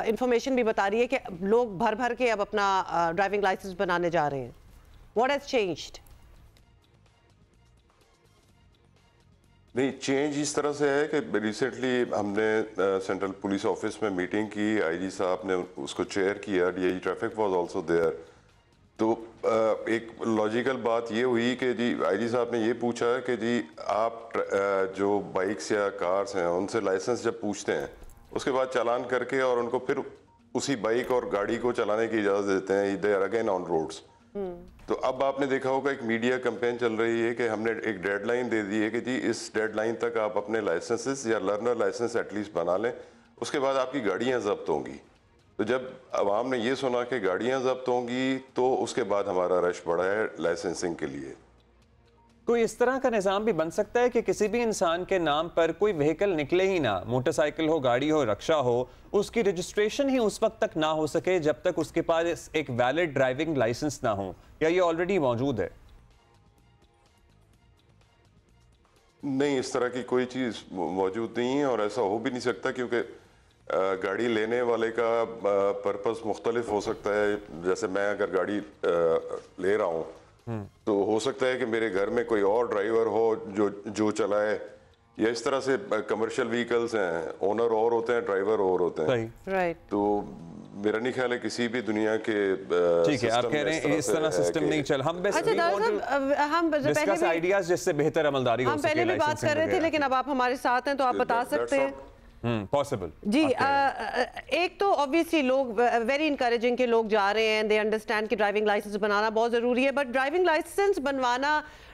इंफॉर्मेशन भी बता रही है कि लोग भर भर के अब अपना ड्राइविंग लाइसेंस बनाने जा रहे हैं। What has changed? नहीं, चेंज इस तरह से है कि रिसेंटली हमने सेंट्रल पुलिस ऑफिस में मीटिंग की, आईजी साहब ने उसको चेयर किया, DIG traffic was also there. तो एक लॉजिकल बात ये हुई कि जी आईजी साहब ने ये पूछा कि जी आप जो बाइक्स या कार्स हैं उनसे लाइसेंस जब पूछते हैं उसके बाद चालान करके और उनको फिर उसी बाइक और गाड़ी को चलाने की इजाज़त देते हैं, they are again on roads. तो अब आपने देखा होगा एक मीडिया कैंपेन चल रही है कि हमने एक डेडलाइन दे दी है कि जी इस डेडलाइन तक आप अपने लाइसेंसेस या लर्नर लाइसेंस एटलीस्ट बना लें, उसके बाद आपकी गाड़ियां जब्त होंगी। तो जब आवाम ने ये सुना कि गाड़ियां जब्त होंगी तो उसके बाद हमारा रश बढ़ा है लाइसेंसिंग के लिए। कोई इस तरह का निज़ाम भी बन सकता है कि किसी भी इंसान के नाम पर कोई व्हीकल निकले ही ना, मोटरसाइकिल हो, गाड़ी हो, रक्षा हो, उसकी रजिस्ट्रेशन ही उस वक्त तक ना हो सके जब तक उसके पास एक वैलिड ड्राइविंग लाइसेंस ना हो, या ये ऑलरेडी मौजूद है? नहीं, इस तरह की कोई चीज़ मौजूद नहीं है और ऐसा हो भी नहीं सकता, क्योंकि गाड़ी लेने वाले का पर्पस मुख्तलिफ हो सकता है। जैसे मैं अगर गाड़ी ले रहा हूँ तो हो सकता है कि मेरे घर में कोई और ड्राइवर हो जो चलाए, या इस तरह से कमर्शियल व्हीकल्स हैं, ओनर और होते हैं, ड्राइवर और होते हैं। राइट। तो मेरा नहीं ख्याल है किसी भी दुनिया के ठीक है, आप कह रहे हैं इस तरह सिस्टम नहीं चल। हम हम आइडियाज जिससे बेहतर अमलदारी हो सके। हम पहले भी बात कर रहे थे, लेकिन अब आप हमारे साथ हैं तो आप बता सकते हैं। पॉसिबल जी। एक तो ऑब्वियसली लोग वेरी इंकरेजिंग के लोग जा रहे हैं, दे अंडरस्टैंड कि ड्राइविंग लाइसेंस बनाना बहुत ज़रूरी है, बट ड्राइविंग लाइसेंस बनवाना,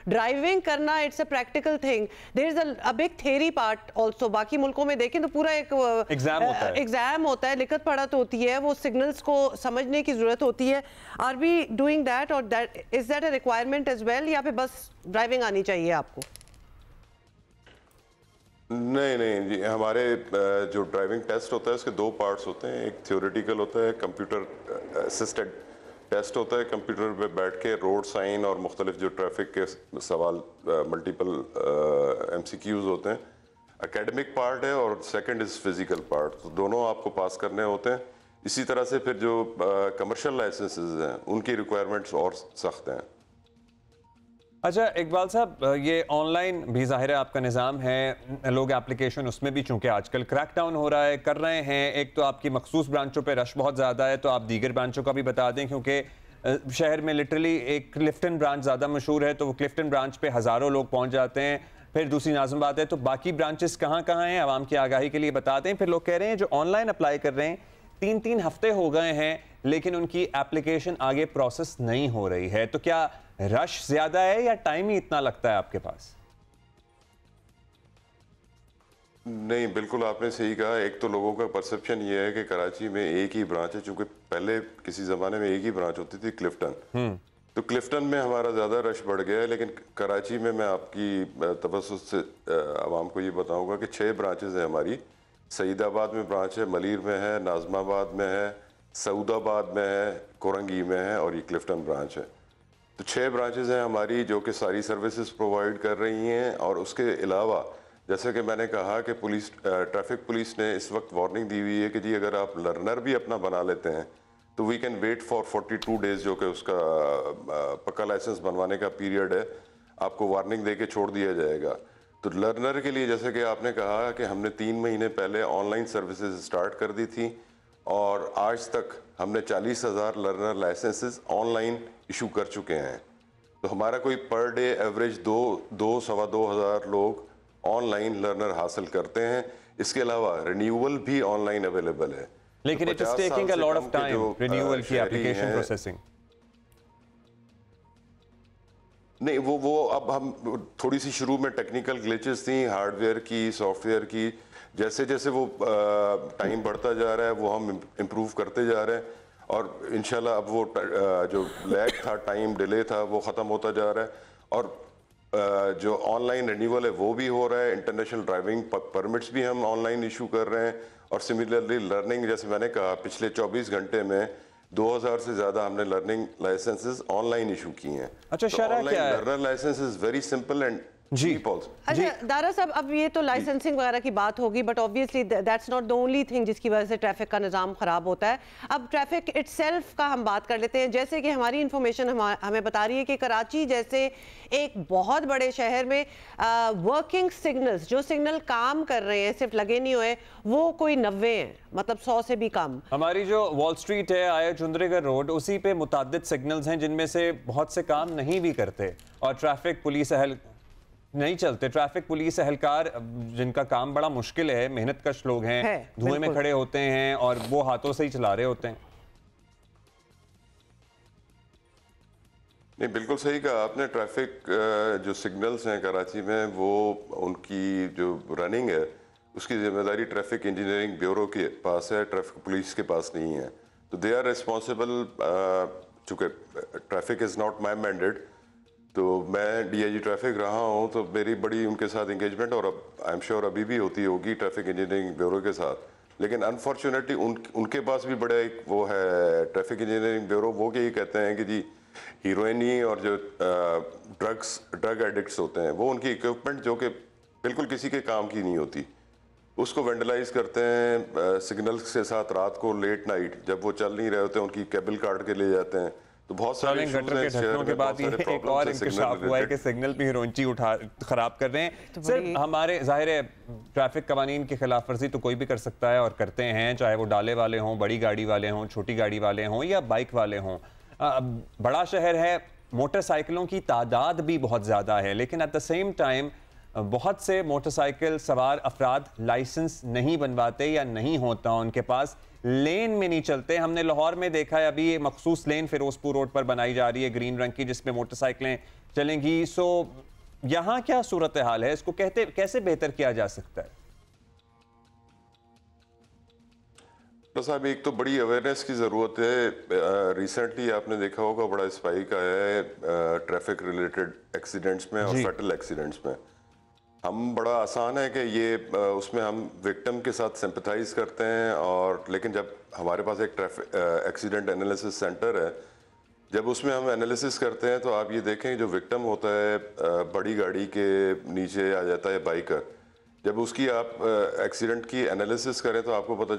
ड्राइविंग करना, it's a practical thing, there is a big theory part also. बाकी मुल्कों में देखें तो पूरा एक एग्जाम होता है, लिखत पढ़त होती है, वो सिग्नल्स को समझने की जरूरत होती है। आर वी डूइंग दैट, और that is that a requirement as well, या फिर बस ड्राइविंग आनी चाहिए आपको? नहीं जी, हमारे जो ड्राइविंग टेस्ट होता है उसके दो पार्ट्स होते हैं। एक थ्योरेटिकल होता है, कंप्यूटर असिस्टेड टेस्ट होता है, कंप्यूटर पे बैठ के रोड साइन और मुख्तलिफ जो ट्रैफिक के सवाल, मल्टीपल MCQs होते हैं, एकेडमिक पार्ट है, और सेकंड इज़ फिजिकल पार्ट। तो दोनों आपको पास करने होते हैं। इसी तरह से फिर जो कमर्शियल लाइसेंसेज हैं उनकी रिक्वायरमेंट्स और सख्त हैं। अच्छा इकबाल साहब, ये ऑनलाइन भी ज़ाहिर है आपका निज़ाम है, लोग एप्लीकेशन उसमें भी चूंकि आजकल क्रैकडाउन हो रहा है कर रहे हैं। एक तो आपकी मखसूस ब्रांचों पे रश बहुत ज़्यादा है, तो आप दीगर ब्रांचों का भी बता दें, क्योंकि शहर में लिटरली एक क्लिफ्टन ब्रांच ज़्यादा मशहूर है, तो वो क्लिफ्टन ब्रांच पे हज़ारों लोग पहुँच जाते हैं। फिर दूसरी नाज़म बात है, तो बाकी ब्रांचेस कहाँ कहाँ हैं, आवाम की आगाही के लिए बता दें। फिर लोग कह रहे हैं जो ऑनलाइन अप्लाई कर रहे हैं 3-3 हफ्ते हो गए हैं, लेकिन उनकी एप्लीकेशन आगे प्रोसेस नहीं हो रही है। तो क्या रश ज्यादा है या टाइम ही इतना लगता है आपके पास? नहीं, बिल्कुल आपने सही कहा। एक तो लोगों का परसेप्शन ये है कि कराची में एक ही ब्रांच है, चूंकि पहले किसी जमाने में एक ही ब्रांच होती थी, क्लिफ्टन। तो क्लिफ्टन में हमारा ज़्यादा रश बढ़ गया है। लेकिन कराची में मैं आपकी तवज्जुह से आवाम को ये बताऊंगा कि 6 ब्रांचेज हैं हमारी। सईदाबाद में ब्रांच है, मलीर में है, नाजमाबाद में है, सऊदाबाद में है, कोरंगी में है, और ये क्लिफ्टन ब्रांच है। तो 6 ब्रांचेज हैं हमारी जो कि सारी सर्विसेज प्रोवाइड कर रही हैं। और उसके अलावा जैसे कि मैंने कहा कि पुलिस, ट्रैफिक पुलिस ने इस वक्त वार्निंग दी हुई है कि जी अगर आप लर्नर भी अपना बना लेते हैं तो we can wait for 42 days, जो कि उसका पक्का लाइसेंस बनवाने का पीरियड है, आपको वार्निंग दे के छोड़ दिया जाएगा। तो लर्नर के लिए जैसे कि आपने कहा कि हमने 3 महीने पहले ऑनलाइन सर्विसेज स्टार्ट कर दी थी, और आज तक हमने 40,000 लर्नर लाइसेंसेस ऑनलाइन इशू कर चुके हैं। तो हमारा कोई पर डे एवरेज 2-2.25 लोग ऑनलाइन लर्नर हासिल करते हैं। इसके अलावा रिन्यूअल भी ऑनलाइन अवेलेबल है। लेकिन it is taking a lot of time renewal की एप्लीकेशन प्रोसेसिंग। नहीं, वो अब हम थोड़ी सी शुरू में टेक्निकल ग्लिचेस थी हार्डवेयर की, सॉफ्टवेयर की। जैसे जैसे वो टाइम बढ़ता जा रहा है वो हम इम्प्रूव करते जा रहे हैं और इंशाल्लाह अब वो जो लैग था, टाइम डिले था, वो ख़त्म होता जा रहा है। और जो ऑनलाइन रिन्यूअल है वो भी हो रहा है। इंटरनेशनल ड्राइविंग परमिट्स भी हम ऑनलाइन इशू कर रहे हैं। और सिमिलरली लर्निंग, जैसे मैंने कहा, पिछले 24 घंटे में 2000 से ज्यादा हमने लर्निंग लाइसेंसेस ऑनलाइन इशू किए हैं। अच्छा, शरह क्या है? Learner licence is very simple and जी। अच्छा दारा साहब, अब ये तो लाइसेंसिंग वगैरह की बात होगी, but obviously that's not the only thing जिसकी वजह से ट्रैफिक का निज़ाम ख़राब होता है। अब ट्रैफिक इटसेल्फ का हम बात कर लेते हैं। जैसे कि हमारी इंफॉर्मेशन हमें बता रही है कि कराची जैसे एक बहुत बड़े शहर में वर्किंग सिग्नल्स, जो सिग्नल काम कर रहे हैं, सिर्फ लगे नहीं हुए, वो कोई 90 हैं, मतलब 100 से भी कम। हमारी जो वॉल स्ट्रीट है, आया चुंदरीगढ़ रोड, उसी पे मुताद्दिद सिग्नल्स हैं जिनमें से बहुत से काम नहीं भी करते और ट्रैफिक पुलिस नहीं चलते। ट्रैफिक पुलिस एहलकार जिनका काम बड़ा मुश्किल है, मेहनतकश लोग हैं, धुएं में खड़े होते हैं और वो हाथों से ही चला रहे होते हैं। नहीं, बिल्कुल सही कहा आपने। ट्रैफिक जो सिग्नल्स हैं कराची में, वो उनकी जो रनिंग है उसकी जिम्मेदारी ट्रैफिक इंजीनियरिंग ब्यूरो के पास है, ट्रैफिक पुलिस के पास नहीं है। तो दे आर रिस्पॉन्सिबल। चूँकि traffic is not my mandate, तो मैं डीआईजी ट्रैफिक रहा हूँ, तो मेरी बड़ी उनके साथ इंगेजमेंट और आई एम श्योर अभी भी होती होगी ट्रैफिक इंजीनियरिंग ब्यूरो के साथ। लेकिन अनफॉर्चुनेटली उनके पास भी बड़ा एक वो है ट्रैफिक इंजीनियरिंग ब्यूरो, वो यही कहते हैं कि जी हीरोइनी और जो ड्रग एडिक्ट्स होते हैं, वो उनकी इक्विपमेंट जो कि बिल्कुल किसी के काम की नहीं होती, उसको वेंडलाइज करते हैं सिग्नल्स के साथ। रात को लेट नाइट जब वो चल नहीं रहे होते, उनकी केबल काट के ले जाते हैं। तो बहुत सारे गटर के ढक्कनों के बाद ये एक और इंकशाफ हुआ है कि सिग्नल भी हीरोइंची उठा खराब कर रहे हैं। तो सिर्फ हमारे जाहिर है ट्रैफिक कवानीन की खिलाफ वर्जी तो कोई भी कर सकता है और करते हैं, चाहे वो डाले वाले हों, बड़ी गाड़ी वाले हों, छोटी गाड़ी वाले हों या बाइक वाले हों। बड़ा शहर है, मोटरसाइकिलों की तादाद भी बहुत ज़्यादा है, लेकिन एट द सेम टाइम बहुत से मोटरसाइकिल सवार अफराद लाइसेंस नहीं बनवाते या नहीं होता उनके पास, लेन में नहीं चलते। हमने लाहौर में देखा है, अभी ये मखसूस लेन फिरोजपुर रोड पर बनाई जा रही है ग्रीन रंग की, जिसमें मोटरसाइकिलें चलेंगी। सो यहाँ क्या सूरत हाल है, इसको कैसे बेहतर किया जा सकता है? तो साहब, एक तो बड़ी अवेयरनेस की ज़रूरत है। रिसेंटली आपने देखा होगा बड़ा स्पाइक आया है ट्रैफिक रिलेटेड एक्सीडेंट्स में और फैटल एक्सीडेंट्स में। हम बड़ा आसान है कि ये उसमें हम विक्टिम के साथ सिंपथाइज करते हैं, और लेकिन जब हमारे पास एक ट्रैफिक एक्सीडेंट एनालिसिस सेंटर है, जब उसमें हम एनालिसिस करते हैं तो आप ये देखें जो विक्टिम होता है बड़ी गाड़ी के नीचे आ जाता है बाइकर। जब उसकी आप एक्सीडेंट की एनालिसिस करें तो आपको पता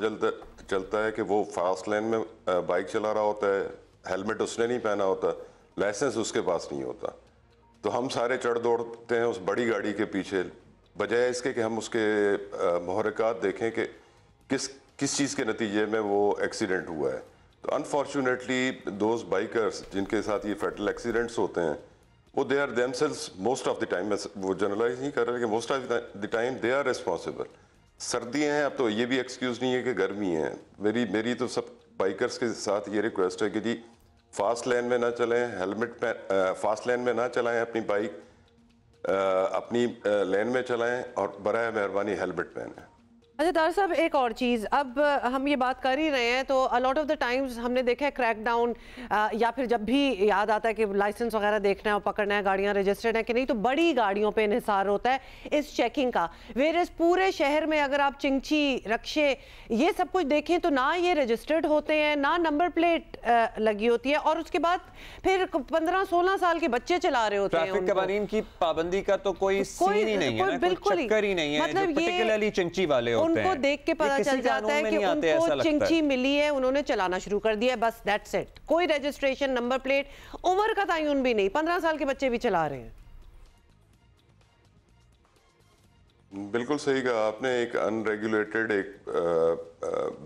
चलता है कि वो फास्ट लेन में बाइक चला रहा होता है, हेलमेट उसने नहीं पहना होता, लाइसेंस उसके पास नहीं होता। तो हम सारे चढ़ दौड़ते हैं उस बड़ी गाड़ी के पीछे, बजाय इसके कि हम उसके मुहर्रिकात देखें कि किस चीज़ के नतीजे में वो एक्सीडेंट हुआ है। तो अनफॉर्चुनेटली दोज बाइकर्स जिनके साथ ये फैटल एक्सीडेंट्स होते हैं, वो they are themselves most of the time, वो जनरलाइज नहीं कर रहे, लेकिन most of the time they are responsible. सर्दियाँ हैं, अब तो ये भी एक्सक्यूज़ नहीं है कि गर्मी है। मेरी तो सब बाइकर्स के साथ ये रिक्वेस्ट है कि जी फास्ट लेन में ना चलें, हेलमेट फास्ट लेन में ना चलाएं अपनी बाइक, अपनी लेन में चलाएं और बराए मेहरबानी हेलमेट पहनें। अच्छा दार साहब, एक और चीज़, अब हम ये बात कर ही रहे हैं तो अलॉट ऑफ द टाइम्स हमने देखा है क्रैकडाउन, या फिर जब भी याद आता है कि लाइसेंस वगैरह देखना है और पकड़ना है, गाड़ियां रजिस्टर्ड हैं कि नहीं, तो बड़ी गाड़ियों पे इन्हिसार होता है इस चेकिंग का। वेरएज़ पूरे शहर में अगर आप चिंची, रक्शे, ये सब कुछ देखें तो ना ये रजिस्टर्ड होते हैं, ना नंबर प्लेट लगी होती है, और उसके बाद फिर 15-16 साल के बच्चे चला रहे होते हैं। ट्रैफिक कवानीन की पाबंदी का तो कोई सीन ही नहीं है, बिल्कुल ही नहीं है, मतलब पर्टिकुलरली चिंची वाले उनको देख के पता चल जाता है कि उनको चिंची मिली है, उन्होंने चलाना शुरू कर दिया है, बस दैट्स इट। कोई रजिस्ट्रेशन, नंबर प्लेट, उम्र का तयन भी नहीं, 15 साल के बच्चे भी चला रहे हैं। बिल्कुल सही कहा आपने। एक अनरेगुलेटेड, एक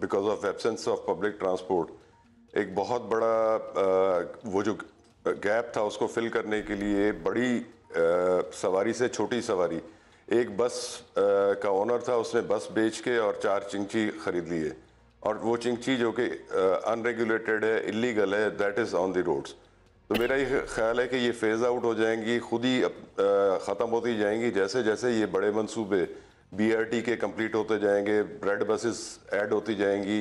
because of absence of public transport, एक बहुत बड़ा वो जो गैप था उसको फिल करने के लिए बड़ी सवारी से छोटी सवारी, एक बस का ओनर था, उसने बस बेच के और 4 चिंची खरीद लिए, और वो चिंची जो कि अनरेगुलेटेड है, इलीगल है, that is on the roads. तो मेरा ये ख्याल है कि ये फेज़ आउट हो जाएंगी, खुद ही ख़त्म होती जाएंगी जैसे जैसे ये बड़े मंसूबे BRT के कंप्लीट होते जाएंगे, ब्रेड बसेस ऐड होती जाएंगी,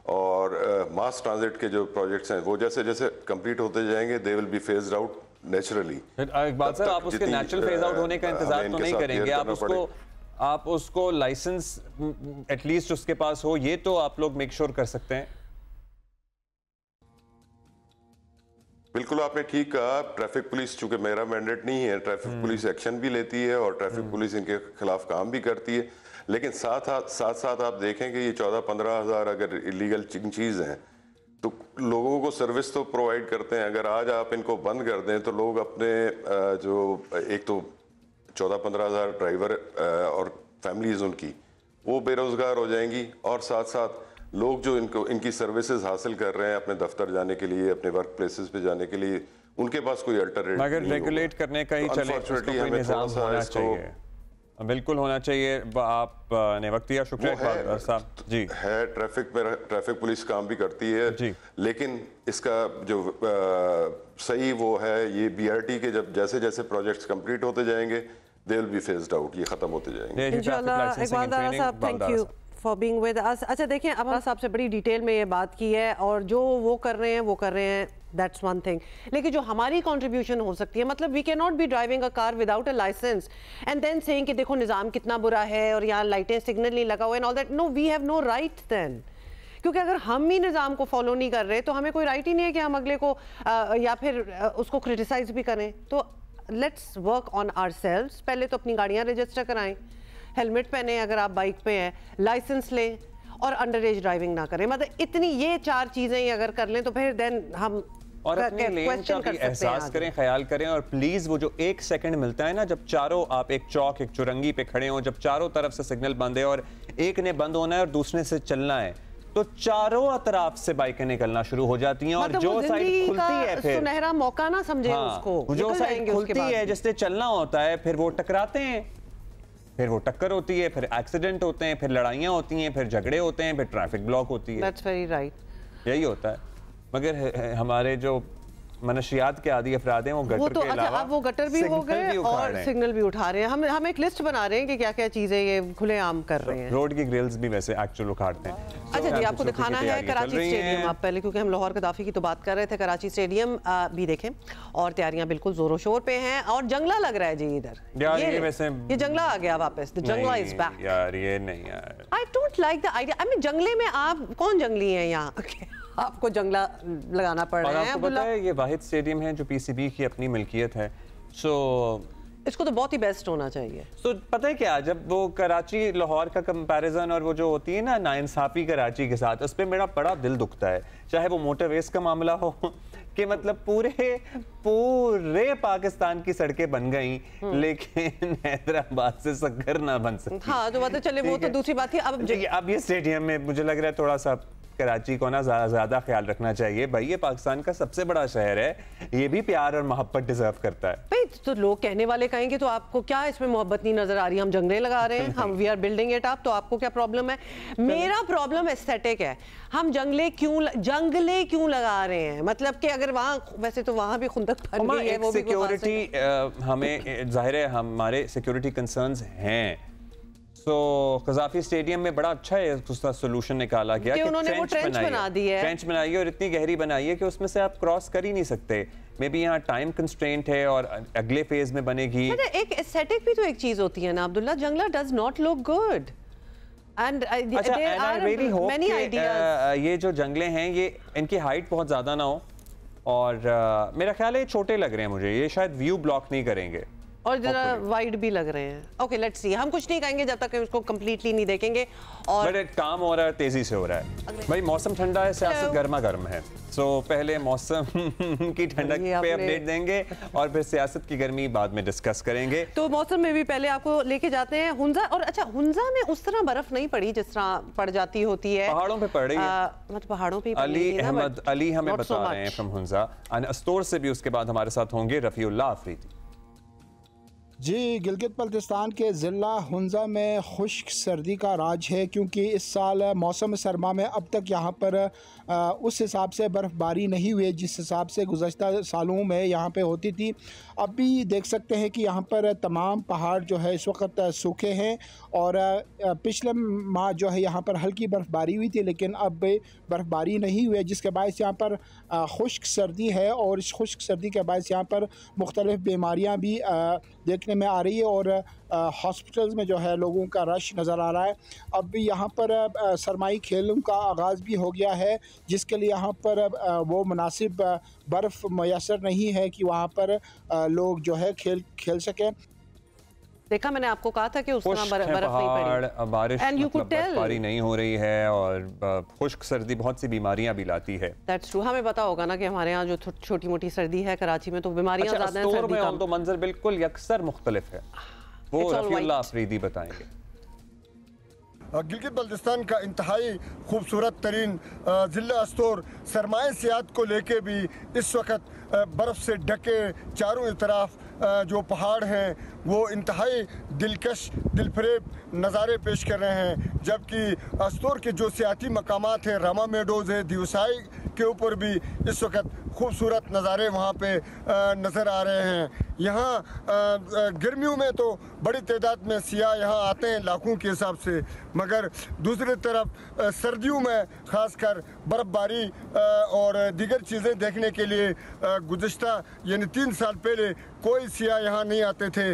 और मास ट्रांजिट के जो प्रोजेक्ट्स हैं वो जैसे जैसे कंप्लीट होते जाएंगे, they will be phased out naturally. एक बात सर, आप उसके नेचुरल फेज आउट होने का इंतजार तो नहीं करेंगे, आप उसको लाइसेंस एटलीस्ट उसके पास हो, ये तो आप लोग मेक श्योर कर सकते हैं। बिल्कुल आपने ठीक कहा। ट्रैफिक पुलिस, चूंकि मेरा मैंडेट नहीं है, ट्रैफिक पुलिस एक्शन भी लेती है और ट्रैफिक पुलिस इनके खिलाफ काम भी करती है, लेकिन साथ साथ आप देखें कि ये 14-15 हज़ार अगर इलीगल चीज़ हैं तो लोगों को सर्विस तो प्रोवाइड करते हैं। अगर आज आप इनको बंद कर दें तो लोग अपने जो एक तो 14-15 हज़ार ड्राइवर और फैमिलीज उनकी वो बेरोजगार हो जाएंगी, और साथ साथ लोग जो इनकी सर्विसेज हासिल कर रहे हैं अपने दफ्तर जाने के लिए, अपने वर्क प्लेसेस पे जाने के लिए, उनके पास कोई अल्टरनेटिव नहीं होगा। अगर रेगुलेट करने का ही चले, कोई निजाम होना चाहिए, बिल्कुल होना चाहिए। आपने वक्त दिया, शुक्रिया साहब जी। है ट्रैफिक पुलिस काम भी करती है जी, लेकिन इसका जो सही वो है, ये BRT के जब जैसे जैसे प्रोजेक्ट्स कंप्लीट होते जाएंगे, they will be phased out, ये खत्म होते जाएंगे इंशाल्लाह। इकबाल दारा साहब, thank you for being with us. अच्छा देखिए, अब हम साहब से बड़ी डिटेल में ये बात की है, और जो वो कर रहे हैं दैट्स वन थिंग, लेकिन जो हमारी कंट्रीब्यूशन हो सकती है, मतलब we can not be driving a car without a licence and then saying कि देखो निज़ाम कितना बुरा है और यहाँ लाइटें सिग्नल नहीं लगा हुआ and all that. No, we have no right then, क्योंकि अगर हम ही निज़ाम को फॉलो नहीं कर रहे तो हमें कोई राइट ही नहीं है कि हम अगले को या फिर उसको क्रिटिसाइज भी करें। तो लेट्स वर्क ऑन आवरसेल्व्स। पहले तो अपनी गाड़ियाँ रजिस्टर कराएं, हेलमेट पहने अगर आप बाइक पे हैं, लाइसेंस लें, और अंडर एज ड्राइविंग ना करें। मतलब इतनी ये 4 चीज़ें ही अगर कर लें तो फिर देन हम और अपने लेन का भी एहसास करें, ख्याल करें, और प्लीज वो जो 1 सेकंड मिलता है ना, जब चारों आप एक चौक, एक चुरंगी पे खड़े हो, जब चारों तरफ से सिग्नल बंद है और एक ने बंद होना है और दूसरे से चलना है, तो चारों तरफ से बाइकें निकलना शुरू हो जाती हैं, और मतलब जो साइड खुलती है फिर सुनहरा मौका ना समझे उसको, जो साइड खुलती है जिससे चलना होता है, फिर वो टकराते हैं, फिर वो टक्कर होती है, फिर एक्सीडेंट होते हैं, फिर लड़ाइयाँ होती हैं, फिर झगड़े होते हैं, फिर ट्रैफिक ब्लॉक होती है। That's very right. यही होता है। मगर हमारे जो मनशियात के आदि अफराद हैं वो गटर के अलावा अब वो गटर भी हो गए और सिग्नल भी उठा रहे हैं। हम एक लिस्ट बना रहे हैं कि क्या क्या चीजें ये खुलेआम कर रहे हैं। रोड की ग्रिल्स भी वैसे एक्चुअल उखाड़ते हैं। अच्छा जी, आपको दिखाना है कराची स्टेडियम। आप पहले, क्योंकि हम लाहौर गद्दाफी की तो बात कर रहे थे, कराची स्टेडियम भी देखें, और तैयारियां बिल्कुल जोरों शोर पे हैं, और जंगला लग रहा है जी इधर। ये जंगला आ गया वापस, द जंगला इज बैक। यार ये नहीं यार, I don't like the idea. I mean जंगले में आप कौन जंगली हैं यहाँ आपको जंगला लगाना पड़ रहा है। आपको पता है ये वाहिद स्टेडियम है जो PCB की अपनी मिल्कियत है, सो इसको तो बहुत ही बेस्ट होना चाहिए। तो पता है क्या, जब वो कराची लाहौर का कंपैरिजन और वो जो होती है ना नाइंसाफी कराची के साथ, उस पर मेरा बड़ा दिल दुखता है। चाहे वो मोटरवेज का मामला हो कि मतलब पूरे पाकिस्तान की सड़कें बन गई, लेकिन हैदराबाद से सक्कर ना बन सकती। हाँ जो बात है, चले वो तो दूसरी बात थी। अब ये स्टेडियम में मुझे लग रहा है थोड़ा सा कराची को ना ज्यादा ख्याल रखना चाहिए। भाई ये पाकिस्तान का सबसे बड़ा शहर है, ये भी प्यार और मोहब्बत डिजर्व करता है। भाई तो लोग कहने वाले कहेंगे तो आपको क्या इसमें मोहब्बत नहीं नजर आ रही, हम जंगले लगा रहे हैं, हम we are building it up, तो आपको क्या प्रॉब्लम है? मेरा प्रॉब्लम एस्थेटिक है। हम जंगले क्यों लगा रहे हैं? मतलब कि अगर वहाँ, वैसे तो वहाँ भी खुंदक बन गई है, वो भी सिक्योरिटी, हमें जाहिर है हमारे सिक्योरिटी कंसर्न्स हैं। तो कज़ाफी स्टेडियम में बड़ा अच्छा है उसका सोल्यूशन निकाला गया कि उन्होंने वो ट्रेंच बना दी है, ट्रेंच बनाई है और इतनी गहरी बनाई है कि उसमें से आप क्रॉस कर ही नहीं सकते। मे बी यहाँ टाइम कंस्ट्रेंट है और अगले फेज में बनेगी। एक एस्थेटिक भी तो एक चीज होती है ना अब्दुल्ला, जंगला does not look good and there are many ideas. ये जो जंगले हैं ये इनकी हाइट बहुत ज्यादा ना हो, और मेरा ख्याल है ये छोटे लग रहे हैं मुझे, ये शायद व्यू ब्लॉक नहीं करेंगे। और जरा वाइड भी लग रहे हैं। ओके लेट्स सी, हम कुछ नहीं कहेंगे जब तक उसको कंप्लीटली नहीं देखेंगे। और काम हो रहा है, तेजी से हो रहा है भाई। मौसम ठंडा है, सियासत गर्मा गर्म है। सो पहले मौसम की ठंडक पे अपडेट देंगे और फिर सियासत की गर्मी बाद में डिस्कस करेंगे। तो मौसम में भी पहले आपको लेके जाते हैं हुंजा। और अच्छा, हुंजा में उस तरह बर्फ नहीं पड़ी जिस तरह पड़ जाती होती है, पहाड़ों पे पड़ रही है। मतलब पहाड़ों पे अली अहमद अली हमें बता रहे हैं फ्रॉम हुंजा। अस्तोर से भी उसके बाद हमारे साथ होंगे रफीउल्लाह अफरीदी। जी, गिलगित बल्तिस्तान के ज़िला हुंजा में खुश्क सर्दी का राज है, क्योंकि इस साल मौसम सरमा में अब तक यहाँ पर उस हिसाब से बर्फ़बारी नहीं हुई जिस हिसाब से गुज़श्ता सालों में यहाँ पे होती थी। अब भी देख सकते हैं कि यहाँ पर तमाम पहाड़ जो है इस वक्त सूखे हैं और पिछले माह जो है यहाँ पर हल्की बर्फ़बारी हुई थी, लेकिन अब बर्फ़बारी नहीं हुई, जिसके बायस यहाँ पर खुश्क सर्दी है। और इस खुश्क सर्दी के बायस यहाँ पर मुख्तलिफ़ बीमारियाँ भी देखने में आ रही है और हॉस्पिटल्स में जो है लोगों का रश नज़र आ रहा है। अब भी यहाँ पर सरमाई खेलों का आगाज़ भी हो गया है, जिसके लिए यहाँ पर वो मुनासिब बर्फ़ मैसर नहीं है कि वहाँ पर लोग जो है खेल सकें। देखा, मैंने आपको कहा था कि उस तरह बर्फ नहीं पड़ी, बारिश मतलब बर्फबारी नहीं हो रही है और खुश्क सर्दी बहुत सी बीमारियां भी लाती है। That's true। हमें पता होगा ना कि हमारे यहाँ जो छोटी मोटी सर्दी है, कराची में तो बीमारियां ज़्यादा हैं, सर्दी कम। तो मंजर बिल्कुल यकसर मुख्तलिफ है, वो रफीउल्लाह अफरीदी बताएंगे। गिलगित बल्तिस्तान का इंतहाई खूबसूरत तरीन ज़िला अस्तोर सरमाए सियाहत को लेके भी इस वक्त बर्फ़ से ढके चारों तरफ जो पहाड़ हैं वो इंतहाई दिलकश दिलफरेब नज़ारे पेश कर रहे हैं। जबकि अस्तोर के जो सियाती मकामात हैं, रामा मेडोज़ है, दिवसाई के ऊपर भी इस वक्त खूबसूरत नज़ारे वहाँ पे नज़र आ रहे हैं। यहाँ गर्मियों में तो बड़ी तादाद में सियाह यहाँ आते हैं लाखों के हिसाब से, मगर दूसरी तरफ सर्दियों में ख़ासकर बर्फ़बारी और दीगर चीज़ें देखने के लिए गुज़श्ता यानी 3 साल पहले कोई सियाह यहाँ नहीं आते थे।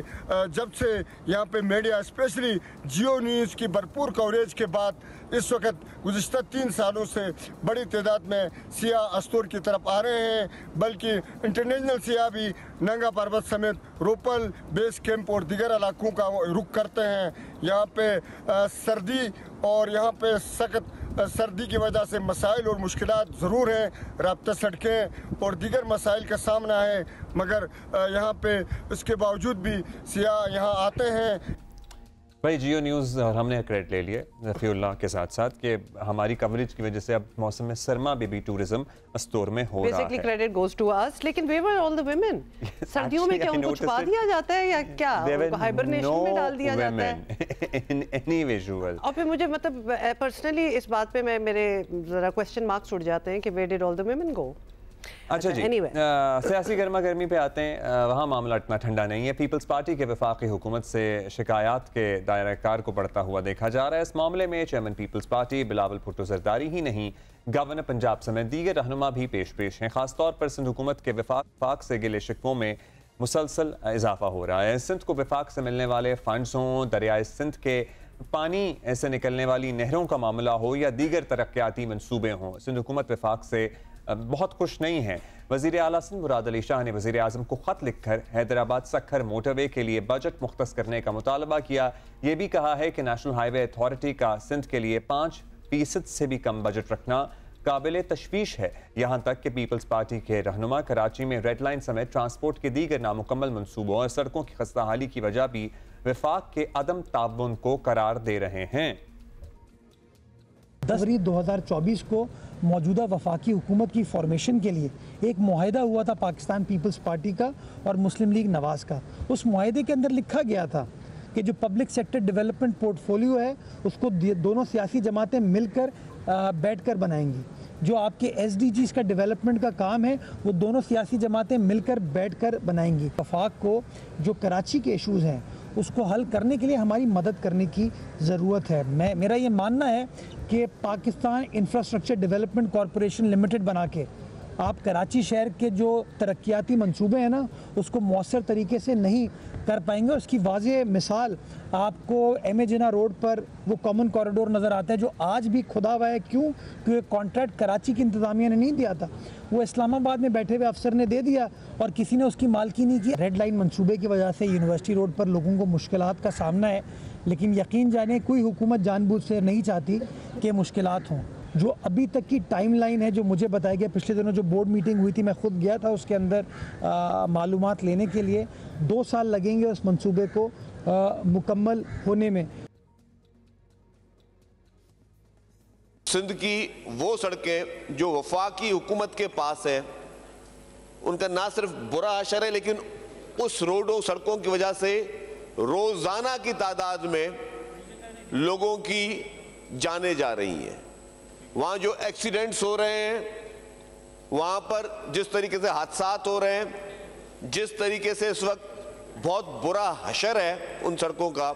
जब से यहाँ पे मीडिया स्पेशली जियो न्यूज़ की भरपूर कवरेज के बाद इस वक्त गुज़श्ता 3 सालों से बड़ी तादाद में सियाह अस्तोर की तरफ आ रहे हैं, बल्कि इंटरनेशनल सियाह भी नंगा पर्वत समेत रोपल बेस कैंप और दीगर इलाकों का रुख करते हैं। यहाँ पे सर्दी और यहाँ पे सख्त सर्दी की वजह से मसाइल और मुश्किलात ज़रूर हैं, राब्ता सड़कें और दीगर मसाइल का सामना है, मगर यहाँ पे इसके बावजूद भी सियाह यहाँ आते हैं। भाई जियो न्यूज़ और हमने क्रेडिट ले लिए रफीउल्लाह के साथ साथ कि हमारी कवरेज की वजह से अब मौसम में सरमा भी टूरिज्म अस्तोर में हो रहा है। Basically credit goes to us, लेकिन where were all the women. सर्दियों में क्या उनको छुपा दिया जाता है या क्या उनको हाइबरनेशन में डाल दिया जाता है? In any visual. और फिर मुझे मतलब पर्सनली इस बात पे मेरे जरा क्वेश्चन मार्क्स उड़ जाते हैं कि where did all the women go. अच्छा जी, सियासी गर्मा गर्मी पे आते हैं। वहाँ मामला इतना ठंडा नहीं है। पीपल्स पार्टी के वफाकी हुकूमत से शिकायत के दायरा कार को बढ़ता हुआ देखा जा रहा है। इस मामले में chairman Peoples Party Bilawal Bhutto Zardari ही नहीं, गवर्नर पंजाब समेत दीगर रहनुमा भी पेश हैं। खासतौर पर सिंध हुकूमत के वफाक से गिले शिकवों में मुसलसल इजाफा हो रहा है। सिंध को वफाक से मिलने वाले फंड्स हों, दरियाए सिंध के पानी ऐसे निकलने वाली नहरों का मामला हो या दीगर तरक्याती मनसूबे हों, सिंध हुकूमत वफाक से बहुत खुश नहीं है। वज़ीर आला सिंध मुराद अली शाह ने वज़ीर आज़म को ख़त लिखकर हैदराबाद सखर मोटरवे के लिए बजट मुख्तस करने का मुतालबा किया। ये भी कहा है कि नेशनल हाईवे अथॉरिटी का सिंध के लिए 5% से भी कम बजट रखना काबिल तशवीश है। यहाँ तक कि पीपल्स पार्टी के रहनुमा कराची में रेड लाइन समेत ट्रांसपोर्ट के दीगर नामुकम्मल मनसूबों और सड़कों की खस्ता हाली की वजह भी वफाक के अदम ताउन को करार दे रहे हैं। 10 फरवरी 2024 को मौजूदा वफाकी हुकूमत की फॉर्मेशन के लिए एक मुआहिदा हुआ था पाकिस्तान पीपल्स पार्टी का और मुस्लिम लीग नवाज़ का। उस मुआहिदे के अंदर लिखा गया था कि जो पब्लिक सेक्टर डेवलपमेंट पोर्टफोलियो है उसको दोनों सियासी जमातें मिलकर बैठकर बनाएंगी। जो आपके SDGs का डेवलपमेंट का काम है वो दोनों सियासी जमातें मिलकर बैठकर बनाएंगी। वफाक को जो कराची के इशूज़ हैं उसको हल करने के लिए हमारी मदद करने की ज़रूरत है। मेरा ये मानना है कि Pakistan infrastructure development corporation limited बना के आप कराची शहर के जो तरक्याती मंसूबे हैं ना उसको मौसर तरीके से नहीं कर पाएंगे। और उसकी वाज़ेह मिसाल आपको एम ए जिन्ना रोड पर वो कॉमन कॉरिडोर नज़र आता है जो आज भी खुदा हुआ है। क्यों? क्योंकि कॉन्ट्रैक्ट कराची की इंतज़ामिया ने नहीं दिया था, वो इस्लामाबाद में बैठे हुए अफसर ने दे दिया और किसी ने उसकी मालकी नहीं की। रेड लाइन मंसूबे की वजह से यूनिवर्सिटी रोड पर लोगों को मुश्किलात का सामना है, लेकिन यकीन जाने कोई हुकूमत जानबूझ से नहीं चाहती कि मुश्किलात हों। जो अभी तक की टाइमलाइन है जो मुझे बताया गया, पिछले दिनों जो बोर्ड मीटिंग हुई थी मैं खुद गया था उसके अंदर मालूमात लेने के लिए, 2 साल लगेंगे उस मंसूबे को मुकम्मल होने में। सिंध की वो सड़कें जो वफाकी हुकूमत के पास हैं, उनका ना सिर्फ बुरा असर है, लेकिन उस रोडों सड़कों की वजह से रोज़ाना की तादाद में लोगों की जानें जा रही हैं। वहाँ जो एक्सीडेंट्स हो रहे हैं, वहाँ पर जिस तरीके से हादसात हो रहे हैं, जिस तरीके से इस वक्त बहुत बुरा हशर है उन सड़कों का,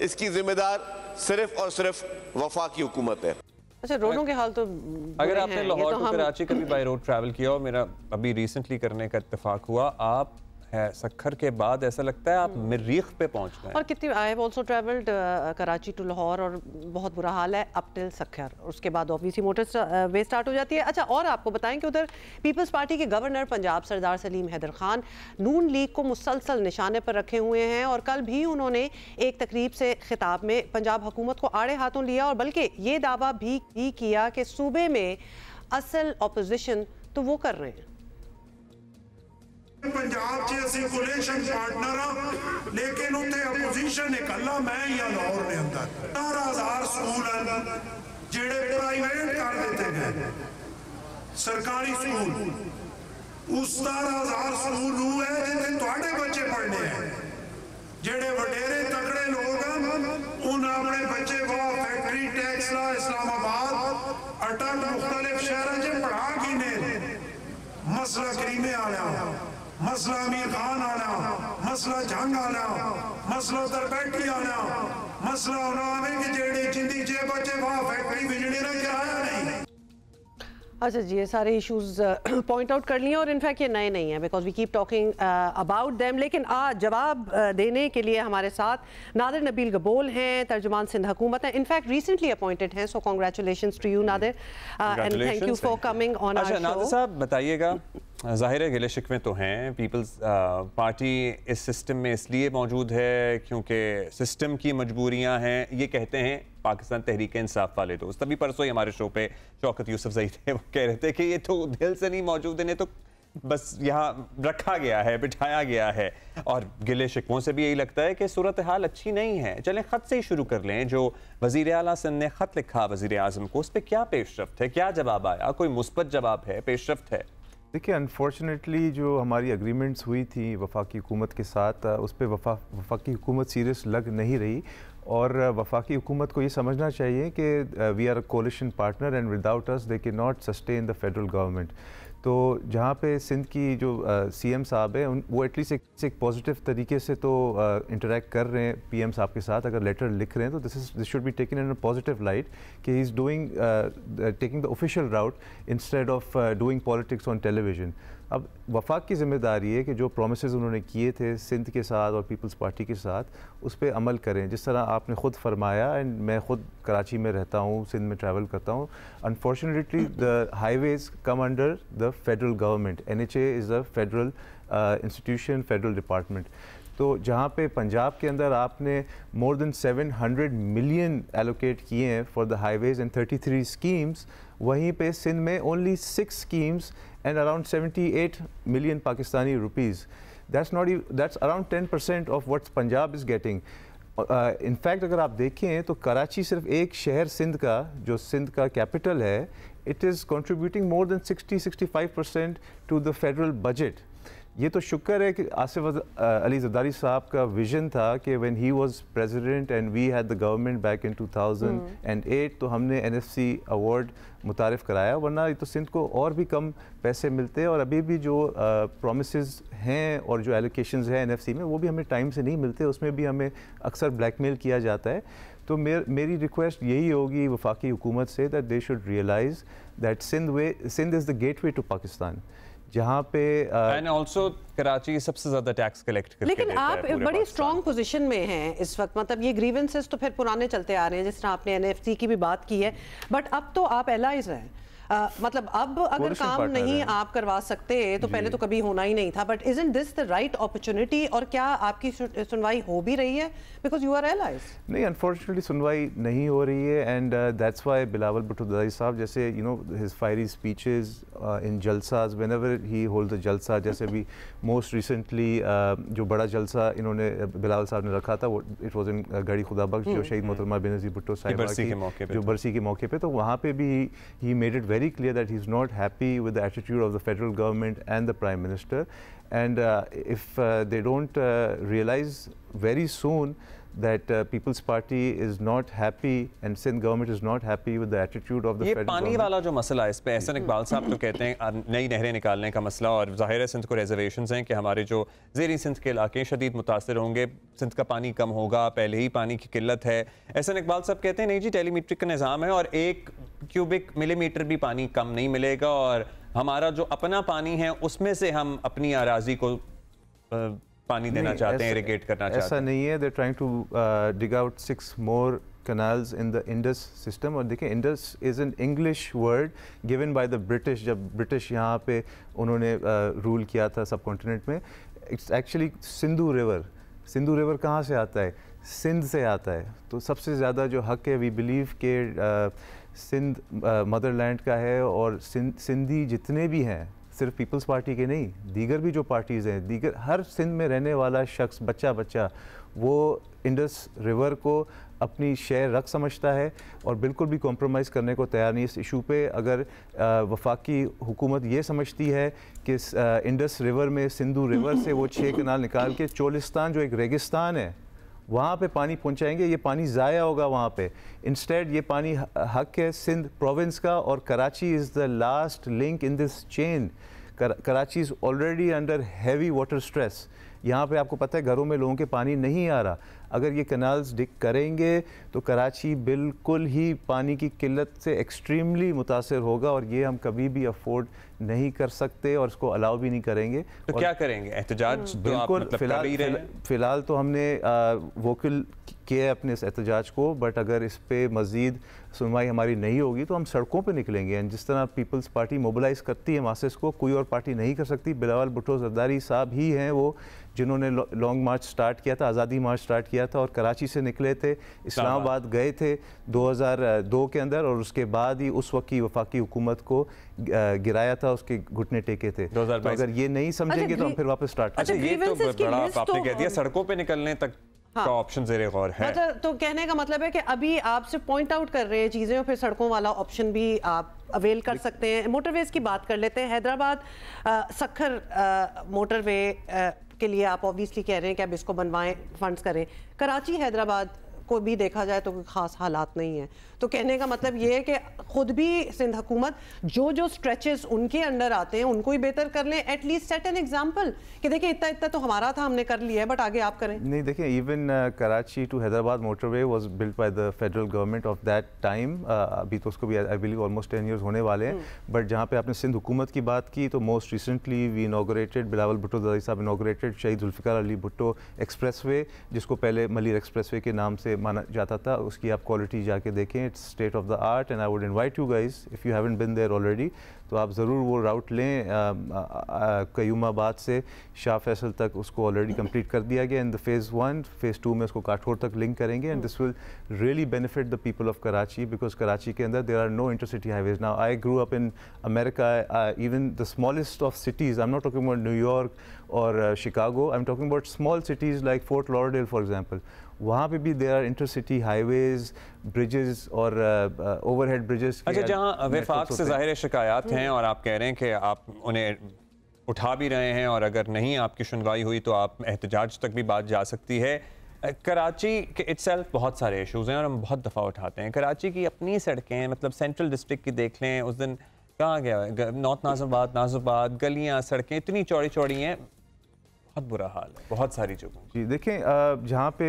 इसकी जिम्मेदार सिर्फ और सिर्फ वफाकी हुकूमत है। अच्छा, रोडों के हाल तो अगर आपने लाहौर टू कराची कभी बाय रोड ट्रैवल किया हो, मेरा अभी रिसेंटली करने का इत्तेफाक हुआ, आप सखर के बाद ऐसा लगता है आप मरीख पे पहुंच गए। और कितनी I have also travelled Karachi to Lahore और बहुत बुरा हाल है अप टिल सखर, उसके बाद ऑब्वियसली मोटर वे स्टार्ट हो जाती है। अच्छा, और आपको बताएं कि उधर पीपल्स पार्टी के गवर्नर पंजाब सरदार सलीम हैदर खान नून लीग को मुसलसल निशाने पर रखे हुए हैं और कल भी उन्होंने एक तकरीब से खिताब में पंजाब हुकूमत को आड़े हाथों लिया और बल्कि ये दावा भी किया कि सूबे में असल अपोजिशन तो वो कर रहे हैं। पंजाब च असीं कोलेशन पार्टनर हाँ, लेकिन उत्ते अपोजिशन इकल्ला मैं या लाहौर ने अंदर 17,000 स्कूल हैं जेड़े प्राइवेट कर देते गए, सरकारी स्कूल उस 17,000 स्कूल नूं है जिथे तुहाडे बच्चे पढ़ने हैं। जेड़े वडेरे तगड़े लोग हैं उन्हें अपने बच्चे को फैक्ट्री टैक्स ला इस्लामाबाद अटक मुख्तलिफ शहरों च पढ़ा गिने। मसला करीमे आया, मसला अमीर खान आना, मसला जंग आना, मसला उधर बैठी आना, मसला उन्होंने कि जेड़े जिंदी जे बच्चे वहां फैक्ट्री बिजली ने किराया नहीं। अच्छा जी, ये सारे इश्यूज पॉइंट आउट कर लिए और इनफैक्ट ये नए नहीं हैं because we keep talking about them. लेकिन आज जवाब देने के लिए हमारे साथ नादिर नबील गबोल हैं, तर्जुमान सिंध हुकूमत हैं, इनफैक्ट रिसेंटली अपॉइंटेड हैं, so congratulations to you Nadir and thank you for coming on our show. अच्छा नादिर साहब बताइएगा, ज़ाहिर है गिले शिकवे तो हैं, पीपल्स पार्टी इस सिस्टम में इसलिए मौजूद है क्योंकि सिस्टम की मजबूरियां हैं, ये कहते हैं पाकिस्तान तहरीक इंसाफ वाले दोस्त। तभी परसों ही हमारे शो पे शौकत यूसुफजई थे, वो कह रहे थे कि ये तो दिल से नहीं मौजूद है, तो बस यहाँ रखा गया है, बिठाया गया है। और गिले शिकवों से भी यही लगता है कि सूरत हाल अच्छी नहीं है। चलें ख़त से ही शुरू कर लें। जो वज़ीर आला सिंध ने ख़त लिखा वज़ीर आज़म को, उस पर क्या पेशरफ्त है, क्या जवाब आया, कोई मुस्बत जवाब है, पेशरफ्त है? देखिए, अनफॉर्चुनेटली जो हमारी एग्रीमेंट्स हुई थी वफाकी हुकूमत के साथ, उस पर वफाकी हुकूमत सीरियस लग नहीं रही और वफाकी हुकूमत को ये समझना चाहिए कि we are a coalition partner and without us they can not sustain the federal government. तो जहाँ पे सिंध की जो सीएम साहब है वो एटलीस्ट एक पॉजिटिव तरीके से तो इंटरेक्ट कर रहे हैं पीएम साहब के साथ। अगर लेटर लिख रहे हैं तो this should be taken in a positive light कि he is doing taking the official route instead of doing politics on television. अब वफाक की जिम्मेदारी है कि जो प्रोमिसेस उन्होंने किए थे सिंध के साथ और पीपल्स पार्टी के साथ उस पर अमल करें। जिस तरह आपने ख़ुद फरमाया, एंड मैं ख़ुद कराची में रहता हूँ, सिंध में ट्रैवल करता हूँ, unfortunately the highways come under the federal government. NHA is the federal institution, federal department. तो जहाँ पे पंजाब के अंदर आपने मोर देन 700 मिलियन एलोकेट किए हैं for the highways and 33 schemes, वहीं पे सिंध में only 6 schemes and around 78 million Pakistani rupees. That's around 10% of what Punjab is getting. In fact, अगर आप देखें तो कराची सिर्फ एक शहर सिंध का, जो सिंध का कैपिटल है, it is contributing more than 60-65% to the federal budget. ये तो शुक्र है कि आसिफ अली ज़रदारी साहब का विजन था कि when he was president and we had the government back in 2008 तो हमने NFC अवार्ड मुतारिफ कराया, वरना तो सिंध को और भी कम पैसे मिलते और अभी भी जो प्रोमिसेस हैं और जो एलोकेशंस हैं NFC में वो भी हमें टाइम से नहीं मिलते, उसमें भी हमें अक्सर ब्लैकमेल किया जाता है। तो मेरी रिक्वेस्ट यही होगी वफाकी हुकूमत से that they should realise that Sindh is the gateway to Pakistan. जहाँ पे एंड आल्सो कराची सबसे ज्यादा टैक्स कलेक्ट करके लेकिन देता आप है बड़ी स्ट्रॉन्ग पोजीशन में हैं इस वक्त, मतलब ये ग्रीवेंसेस तो फिर पुराने चलते आ रहे हैं, जिस तरह आपने एनएफसी की भी बात की है, बट अब तो आप एलाइज हैं। मतलब अब अगर काम नहीं आप करवा सकते तो पहले तो कभी होना ही नहीं था, but isn't this the right opportunity? और क्या आपकी सुनवाई हो भी रही है? Because you are allies. नहीं, अनफॉर्चुनेटली सुनवाई नहीं हो रही है, and that's why Bilawal Bhutto ददाई साहब, जैसे you know his fiery speeches in जलसाज व्हेनेवर ही होल्ड द जलसा, जैसे भी मोस्ट रिसेंटली जो बड़ा जलसा इन्होंने बिलावल साहब ने रखा था, वो इट वाज इन गढ़ी खुदाबख्श, जो शहीद मोहतरमा बेनज़ीर भुट्टो साहिबा की जो बरसी के मौके पे, तो वहाँ पे भी he made it very clear that he's not happy with the attitude of the federal government and the Prime Minister, and if they don't realize very soon that People's Party is not happy and Sindh government is not happy with the attitude of the federal government. ये पानी वाला जो मसला है, इस पे एहसन इकबाल साहब तो कहते हैं नई नहरें निकालने का मसला, और ज़ाहिर है सिंध को रिजर्वेशंस हैं कि हमारे जो ज़ेरी सिंध के इलाके शदीद मुतासर होंगे, सिंध का पानी कम होगा, पहले ही पानी की किल्लत है। एहसन इकबाल साहब कहते हैं नहीं जी, टेलीमीट्रिक का निज़ाम है और 1 क्यूबिक मिलीमीटर भी पानी कम नहीं मिलेगा, और हमारा जो अपना पानी है उसमें से हम अपनी अराजी को पानी देना चाहते हैं, इरिगेट करना चाहते हैं। ऐसा नहीं है, they trying to dig out 6 more canals in the Indus system। और देखिए, Indus is an English word given by the British, जब ब्रिटिश यहाँ पे उन्होंने रूल किया था सब कॉन्टिनेंट में। It's actually Sindhu river. Sindhu river कहाँ से आता है? सिंध से आता है। तो सबसे ज़्यादा जो हक है, वी बिलीव के सिंध मदरलैंड का है, और सिंधी जितने भी हैं, सिर्फ पीपल्स पार्टी के नहीं, दीगर भी जो पार्टीज़ हैं, दीगर हर सिंध में रहने वाला शख्स, बच्चा वो इंडस रिवर को अपनी शेयर रख समझता है और बिल्कुल भी कॉम्प्रोमाइज़ करने को तैयार नहीं इस इशू पे। अगर वफाकी हुकूमत ये समझती है कि इंडस रिवर में, सिंधु रिवर से वो 6 कनाल निकाल के चोलिस्तान जो एक रेगिस्तान है वहाँ पे पानी पहुँचाएंगे, ये पानी ज़ाया होगा वहाँ पे। इंस्टेड ये पानी हक है सिंध प्रोविंस का, और Karachi is the last link in this chain. Karachi is already under heavy water stress. यहाँ पे आपको पता है घरों में लोगों के पानी नहीं आ रहा। अगर ये कनाल्स डिग करेंगे तो कराची बिल्कुल ही पानी की किल्लत से एक्सट्रीमली मुतासर होगा, और ये हम कभी भी अफोर्ड नहीं कर सकते और इसको अलाउ भी नहीं करेंगे। तो क्या करेंगे? एहतजाज बिल्कुल फ़िलहाल तो हमने वोकल किया अपने इस एहतजाज को, बट अगर इस पे मज़ीद सुनवाई हमारी नहीं होगी तो हम सड़कों पे निकलेंगे। एंड जिस तरह पीपल्स पार्टी मोबिलाइज़ करती है मासेस को, कोई और पार्टी नहीं कर सकती। बिलावल भुट्टो ज़रदारी साहब ही हैं वो जिन्होंने लॉन्ग मार्च स्टार्ट किया था, आज़ादी मार्च स्टार्ट किया था, और कराची से निकले थे, इस्लामाबाद गए थे 2002 के अंदर, और उसके बाद ही उस वक्त की वफाकी हुकूमत को गिराया था, उसके घुटने टेके थे। तो अगर ये नहीं समझेंगे तो हम फिर वापस स्टार्ट करेंगे। ये तो बड़ा आपने कह दिया, सड़कों पे निकलने तक का ऑप्शन ज़ेरे गौर है। मतलब तो कहने का मतलब है कि अभी आप सिर्फ पॉइंट आउट कर रहे हैं चीज़ें, और फिर सड़कों वाला ऑप्शन भी आप अवेल कर सकते हैं। मोटरवेज की बात कर लेते हैं। हैदराबाद सखर मोटरवे के लिए आप ऑब्वियसली कह रहे हैं कि अब इसको बनवाएं, फंड्स करें। कराची हैदराबाद को भी देखा जाए तो कोई ख़ास हालात नहीं है। तो कहने का मतलब ये है कि खुद भी सिंध हुकूमत जो स्ट्रेचेस उनके अंडर आते हैं उनको ही बेहतर कर लें, एटलीस्ट सेट एन एग्जांपल कि देखिए इतना तो हमारा था, हमने कर लिया है, बट आगे आप करें। नहीं, देखिए, even Karachi to Hyderabad motorway was built by the federal government of that time. अभी तो उसको भी आई बिलीव ऑलमोस्ट 10 years होने वाले हैं। बट जहाँ पे आपने सिंध हुकूमत की बात की, तो most recently we inaugurated, Bilawal Bhutto ददाई साहब इनॉग्रेटेड शहीद जुल्फ़िकार अली भुट्टो एक्सप्रेसवे, जिसको पहले मलिर एक्सप्रेसवे के नाम से माना जाता था। उसकी आप क्वालिटी जाके देखें, it's state of the art, and I would invite you guys if you haven't been there already, तो आप ज़रूर वो राउट लें। कयूमाबाद से शाह फैसल तक उसको ऑलरेडी कंप्लीट कर दिया गया इन द फेज़ 1। फेज़ 2 में उसको काठौर तक लिंक करेंगे, and this will really benefit the people of Karachi, because Karachi के अंदर there are no intercity highways now. I grew up in America, even the smallest of cities, I am not talking about New York और Chicago, I am talking about small cities like Fort Lauderdale for example. वहाँ पे भी there are intercity highways, bridges और overhead bridges. अच्छा, जहाँ वफाक से ज़ाहिर शिकायत हैं और आप कह रहे हैं कि आप उन्हें उठा भी रहे हैं, और अगर नहीं आपकी सुनवाई हुई तो आप एहतजाज तक भी बात जा सकती है। कराची के इटसेल्फ बहुत सारे इशूज़ हैं और हम बहुत दफ़ा उठाते हैं। कराची की अपनी सड़कें, मतलब सेंट्रल डिस्ट्रिक्ट की देख लें, उस दिन कहाँ गया, नॉर्थ नाज़िमाबाद, गलियाँ, सड़कें इतनी चौड़ी चौड़ी हैं, बहुत बुरा हाल है बहुत सारी जगहों। जी देखें, जहाँ पे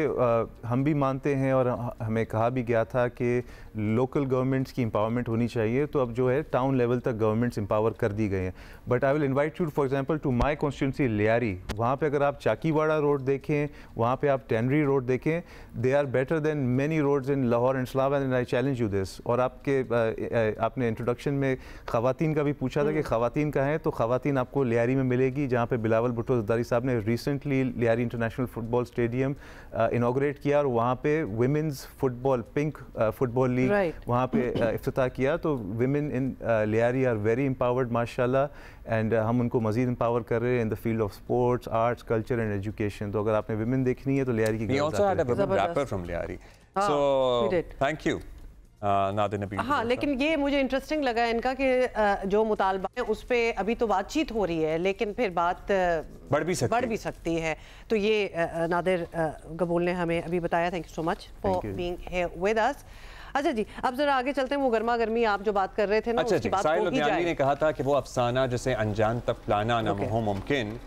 हम भी मानते हैं और हमें कहा भी गया था कि लोकल गवर्नमेंट्स की एम्पावरमेंट होनी चाहिए, तो अब जो है टाउन लेवल तक गवर्नमेंट्स एम्पावर कर दी गई हैं। But I will invite you for example to my constituency Lyari. वहाँ पे अगर आप चाकीवाड़ा रोड देखें, वहाँ पे आप टेनरी रोड देखें, they are better than many roads in Lahore and Islamabad, and I challenge you this. और आपने इंट्रोडक्शन में ख़वातीन का भी पूछा था कि ख़वातीन का है, तो ख़वातीन आपको लियारी में मिलेगी, जहाँ पे बिलावल भुट्टो ज़रदारी साहब ने recently Lyari international football stadium inaugurate किया, और वहाँ पे women's football, pink football league वहाँ पे इफ्तिताह किया। तो women in Lyari are very empowered माशाल्लाह, एंड हम उनको मजीद एम्पावर कर रहे हैं in the field of sports, arts, culture and education. तो अगर आपने विमेन देखनी है तो लियारी की थैंक यू नादिर नबी। हाँ, लेकिन ये मुझे इंटरेस्टिंग लगा इनका कि जो मुतालबा है उस पर अभी तो बातचीत हो रही है, लेकिन फिर बात बढ़ भी सकती है। तो ये नादिर गबूल ने हमें अभी बताया। Thank you so much for being here with us. अच्छा जी, अब जरा आगे चलते हैं। वो गर्मा गर्मी आप जो बात कर रहे थे ना, उसकी बात हो ही जाए। ने कहा था कि वो अफसाना जिसे अनजान तक लाना ना हो मुमकिन,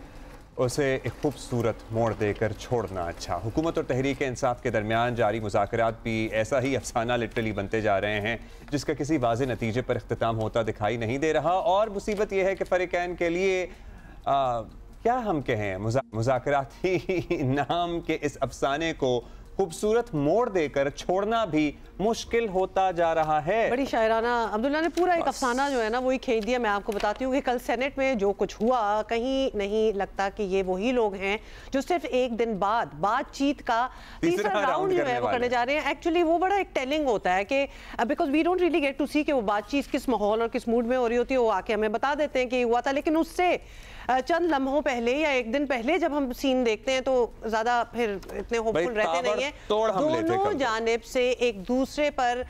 उसे एक खूबसूरत मोड़ देकर छोड़ना अच्छा। हुकूमत और तहरीक इंसाफ के दरमियान जारी मुज़ाकरात भी ऐसा ही अफसाना लिटरली बनते जा रहे हैं, जिसका किसी वाज़े नतीजे पर इख्तिताम होता दिखाई नहीं दे रहा। और मुसीबत यह है कि फ़रीक़ैन के लिए क्या हम कहें, मुज़ाकराती नाम के इस अफसाने को खूबसूरत मोड़ देकर छोड़ना भी मुश्किल होता जा रहा है। बड़ी शायराना अब्दुल्ला ने पूरा एक अफसाना जो है ना वही खींच दिया। मैं आपको बताती हूँ कि कल सेनेट में जो कुछ हुआ, कहीं नहीं लगता कि ये वही लोग हैं जो सिर्फ एक दिन बाद बातचीत का तीसरा राउंड जो है वो करने जा रहे हैं। एक्चुअली वो बड़ा एक टेलिंग होता है कि because we don't really get to see कि वो बातचीत किस माहौल और किस मूड में हो रही होती है। वो आके हमें बता देते हैं कि हुआ था, लेकिन उससे चंद लम्हों पहले या एक दिन पहले जब हम सीन देखते हैं तो ज्यादा फिर इतने होपफुल रहते नहीं है। दोनों जानिब से एक दूसरे पर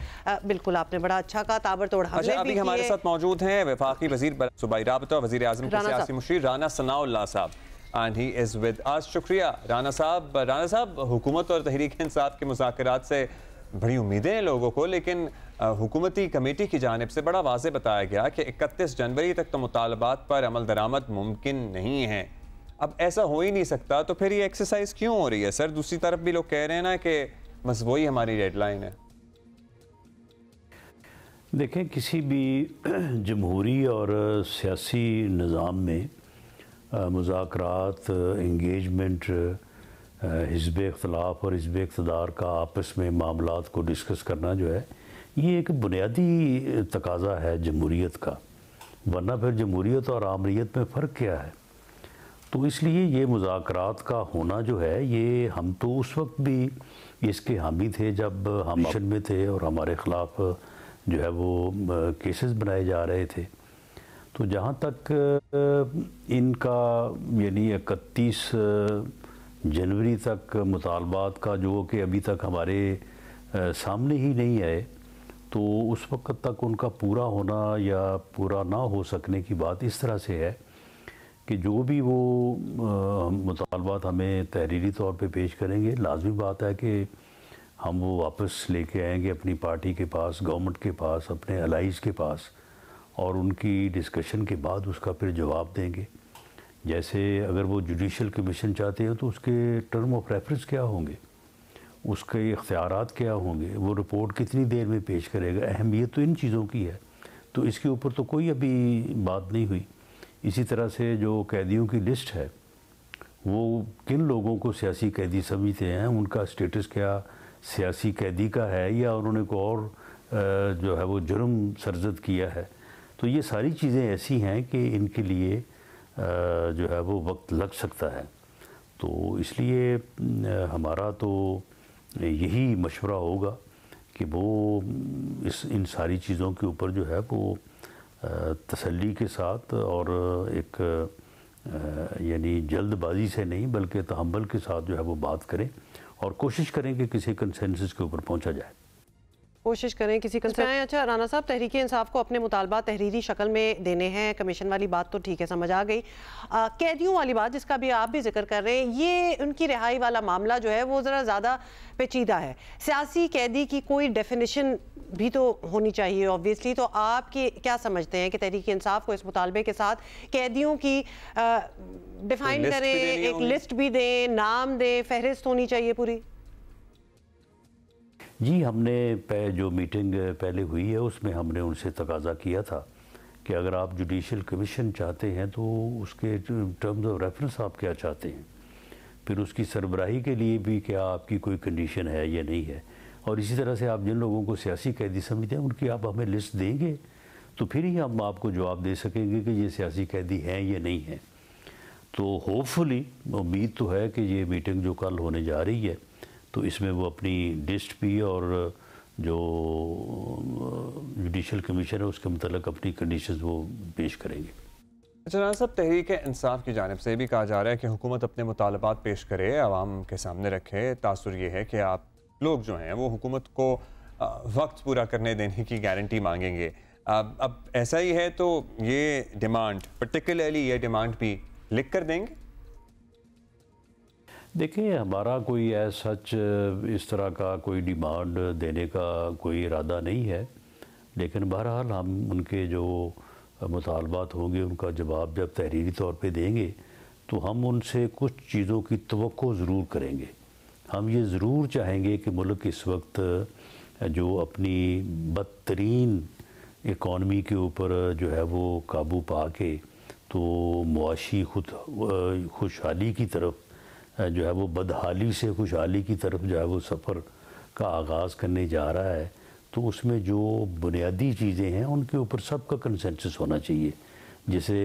बिल्कुल आपने बड़ा अच्छा कहा, ताबड़तोड़ हमले अभी हमारे साथ मौजूद हैं वफाकी वजीर सूबाई राबता, वजीर आज़म के सियासी मुशीर राना सनाउल्लाह साहब, and he is with us. शुक्रिया राना साहब। राना साहब, हुकूमत और तहरीक इंसाफ के मुज़ाकरात से बड़ी उम्मीदें हैं लोगों को, लेकिन हुकूमती कमेटी की जानिब से बड़ा वाज़े बताया गया कि 31 जनवरी तक तो मुतालबात पर अमल दरामद मुमकिन नहीं है। अब ऐसा हो ही नहीं सकता, तो फिर ये एक्सरसाइज क्यों हो रही है सर? दूसरी तरफ भी लोग कह रहे हैं ना कि बस वही हमारी डेडलाइन है। देखें, किसी भी जमहूरी और सियासी निज़ाम में मुज़ाकरात, इंगेजमेंट, हिज़्ब इख्तिलाफ और हिज़्ब इक़्तिदार का आपस में मामलात को डिस्कस करना जो है, ये एक बुनियादी तकाज़ा है जमहूरियत का, वरना फिर जमहूरियत और आमरीत में फ़र्क क्या है? तो इसलिए ये मुज़ाकरात का होना जो है, ये हम तो उस वक्त भी इसके हामी थे जब हम मिशन में थे और हमारे ख़िलाफ़ जो है वो केसेस बनाए जा रहे थे। तो जहाँ तक इनका यानी 31 जनवरी तक मुतालबात का जो कि अभी तक हमारे सामने ही नहीं आए, तो उस वक्त तक उनका पूरा होना या पूरा ना हो सकने की बात इस तरह से है कि जो भी वो मुतालबात हमें तहरीरी तौर पे पेश करेंगे, लाजमी बात है कि हम वो वापस लेके आएंगे अपनी पार्टी के पास, गवर्नमेंट के पास, अपने अलाइज़ के पास, और उनकी डिस्कशन के बाद उसका फिर जवाब देंगे। जैसे अगर वो जुडिशल कमीशन चाहते हैं तो उसके टर्म ऑफ रेफरेंस क्या होंगे, उसके इख्तियारात क्या होंगे, वो रिपोर्ट कितनी देर में पेश करेगा, अहमियत तो इन चीज़ों की है। तो इसके ऊपर तो कोई अभी बात नहीं हुई। इसी तरह से जो कैदियों की लिस्ट है, वो किन लोगों को सियासी कैदी समझते हैं, उनका स्टेटस क्या सियासी कैदी का है या उन्होंने को और जो है वो जुर्म सरजद किया है। तो ये सारी चीज़ें ऐसी हैं कि इनके लिए जो है वो वक्त लग सकता है। तो इसलिए हमारा तो यही मशवरा होगा कि वो इन सारी चीज़ों के ऊपर जो है वो तसल्ली के साथ और एक यानी जल्दबाजी से नहीं बल्कि तहम्मुल के साथ जो है वो बात करें और कोशिश करें कि किसी कंसेंसस के ऊपर पहुंचा जाए। कोशिश करें किसी से आए। अच्छा राना साहब, तहरीक इंसाफ को अपने मुतालबा तहरीरी शक्ल में देने हैं, कमीशन वाली बात तो ठीक है, समझ आ गई। कैदियों वाली बात जिसका भी आप भी जिक्र कर रहे हैं, ये उनकी रिहाई वाला मामला जो है वो ज़रा ज़्यादा पेचीदा है। सियासी कैदी की कोई डेफिनेशन भी तो होनी चाहिए ऑब्वियसली। तो आप क्या समझते हैं कि तहरीक इंसाफ को इस मुतालबे के साथ कैदियों की डिफाइन करें, एक लिस्ट भी दें, नाम दें, फहरिस्त होनी चाहिए पूरी? जी, हमने जो मीटिंग पहले हुई है उसमें हमने उनसे तकाजा किया था कि अगर आप जुडिशल कमीशन चाहते हैं तो उसके टर्म्स ऑफ रेफरेंस आप क्या चाहते हैं, फिर उसकी सरबराही के लिए भी क्या आपकी कोई कंडीशन है या नहीं है, और इसी तरह से आप जिन लोगों को सियासी कैदी समझते हैं उनकी आप हमें लिस्ट देंगे तो फिर ही हम आपको जवाब दे सकेंगे कि ये सियासी कैदी हैं या नहीं हैं। तो होपफुली उम्मीद तो है कि ये मीटिंग जो कल होने जा रही है तो इसमें वो अपनी लिस्ट भी और जो जुडिशल कमीशन है उसके मतलब अपनी कंडीशंस वो पेश करेंगे। अच्छा राना साहब, तहरीक इंसाफ की जानिब से भी कहा जा रहा है कि हुकूमत अपने मुतालबात पेश करे, आवाम के सामने रखे। तासुर ये है कि आप लोग जो हैं वो हुकूमत को वक्त पूरा करने देने की गारंटी मांगेंगे। अब ऐसा ही है तो ये डिमांड, पर्टिकुलरली ये डिमांड भी लिख कर देंगे? देखिए, हमारा कोई सच इस तरह का कोई डिमांड देने का कोई इरादा नहीं है, लेकिन बहरहाल हम उनके जो मुतालबात होंगे उनका जवाब जब तहरीरी तौर पे देंगे तो हम उनसे कुछ चीज़ों की तवक्को ज़रूर करेंगे। हम ये ज़रूर चाहेंगे कि मुल्क इस वक्त जो अपनी बदतरीन इकॉनमी के ऊपर जो है वो काबू पा के तो मुआशी खुशहाली की तरफ जो है वो बदहाली से खुशहाली की तरफ जो है वो सफ़र का आगाज़ करने जा रहा है, तो उसमें जो बुनियादी चीज़ें हैं उनके ऊपर सबका कंसेंसस होना चाहिए। जैसे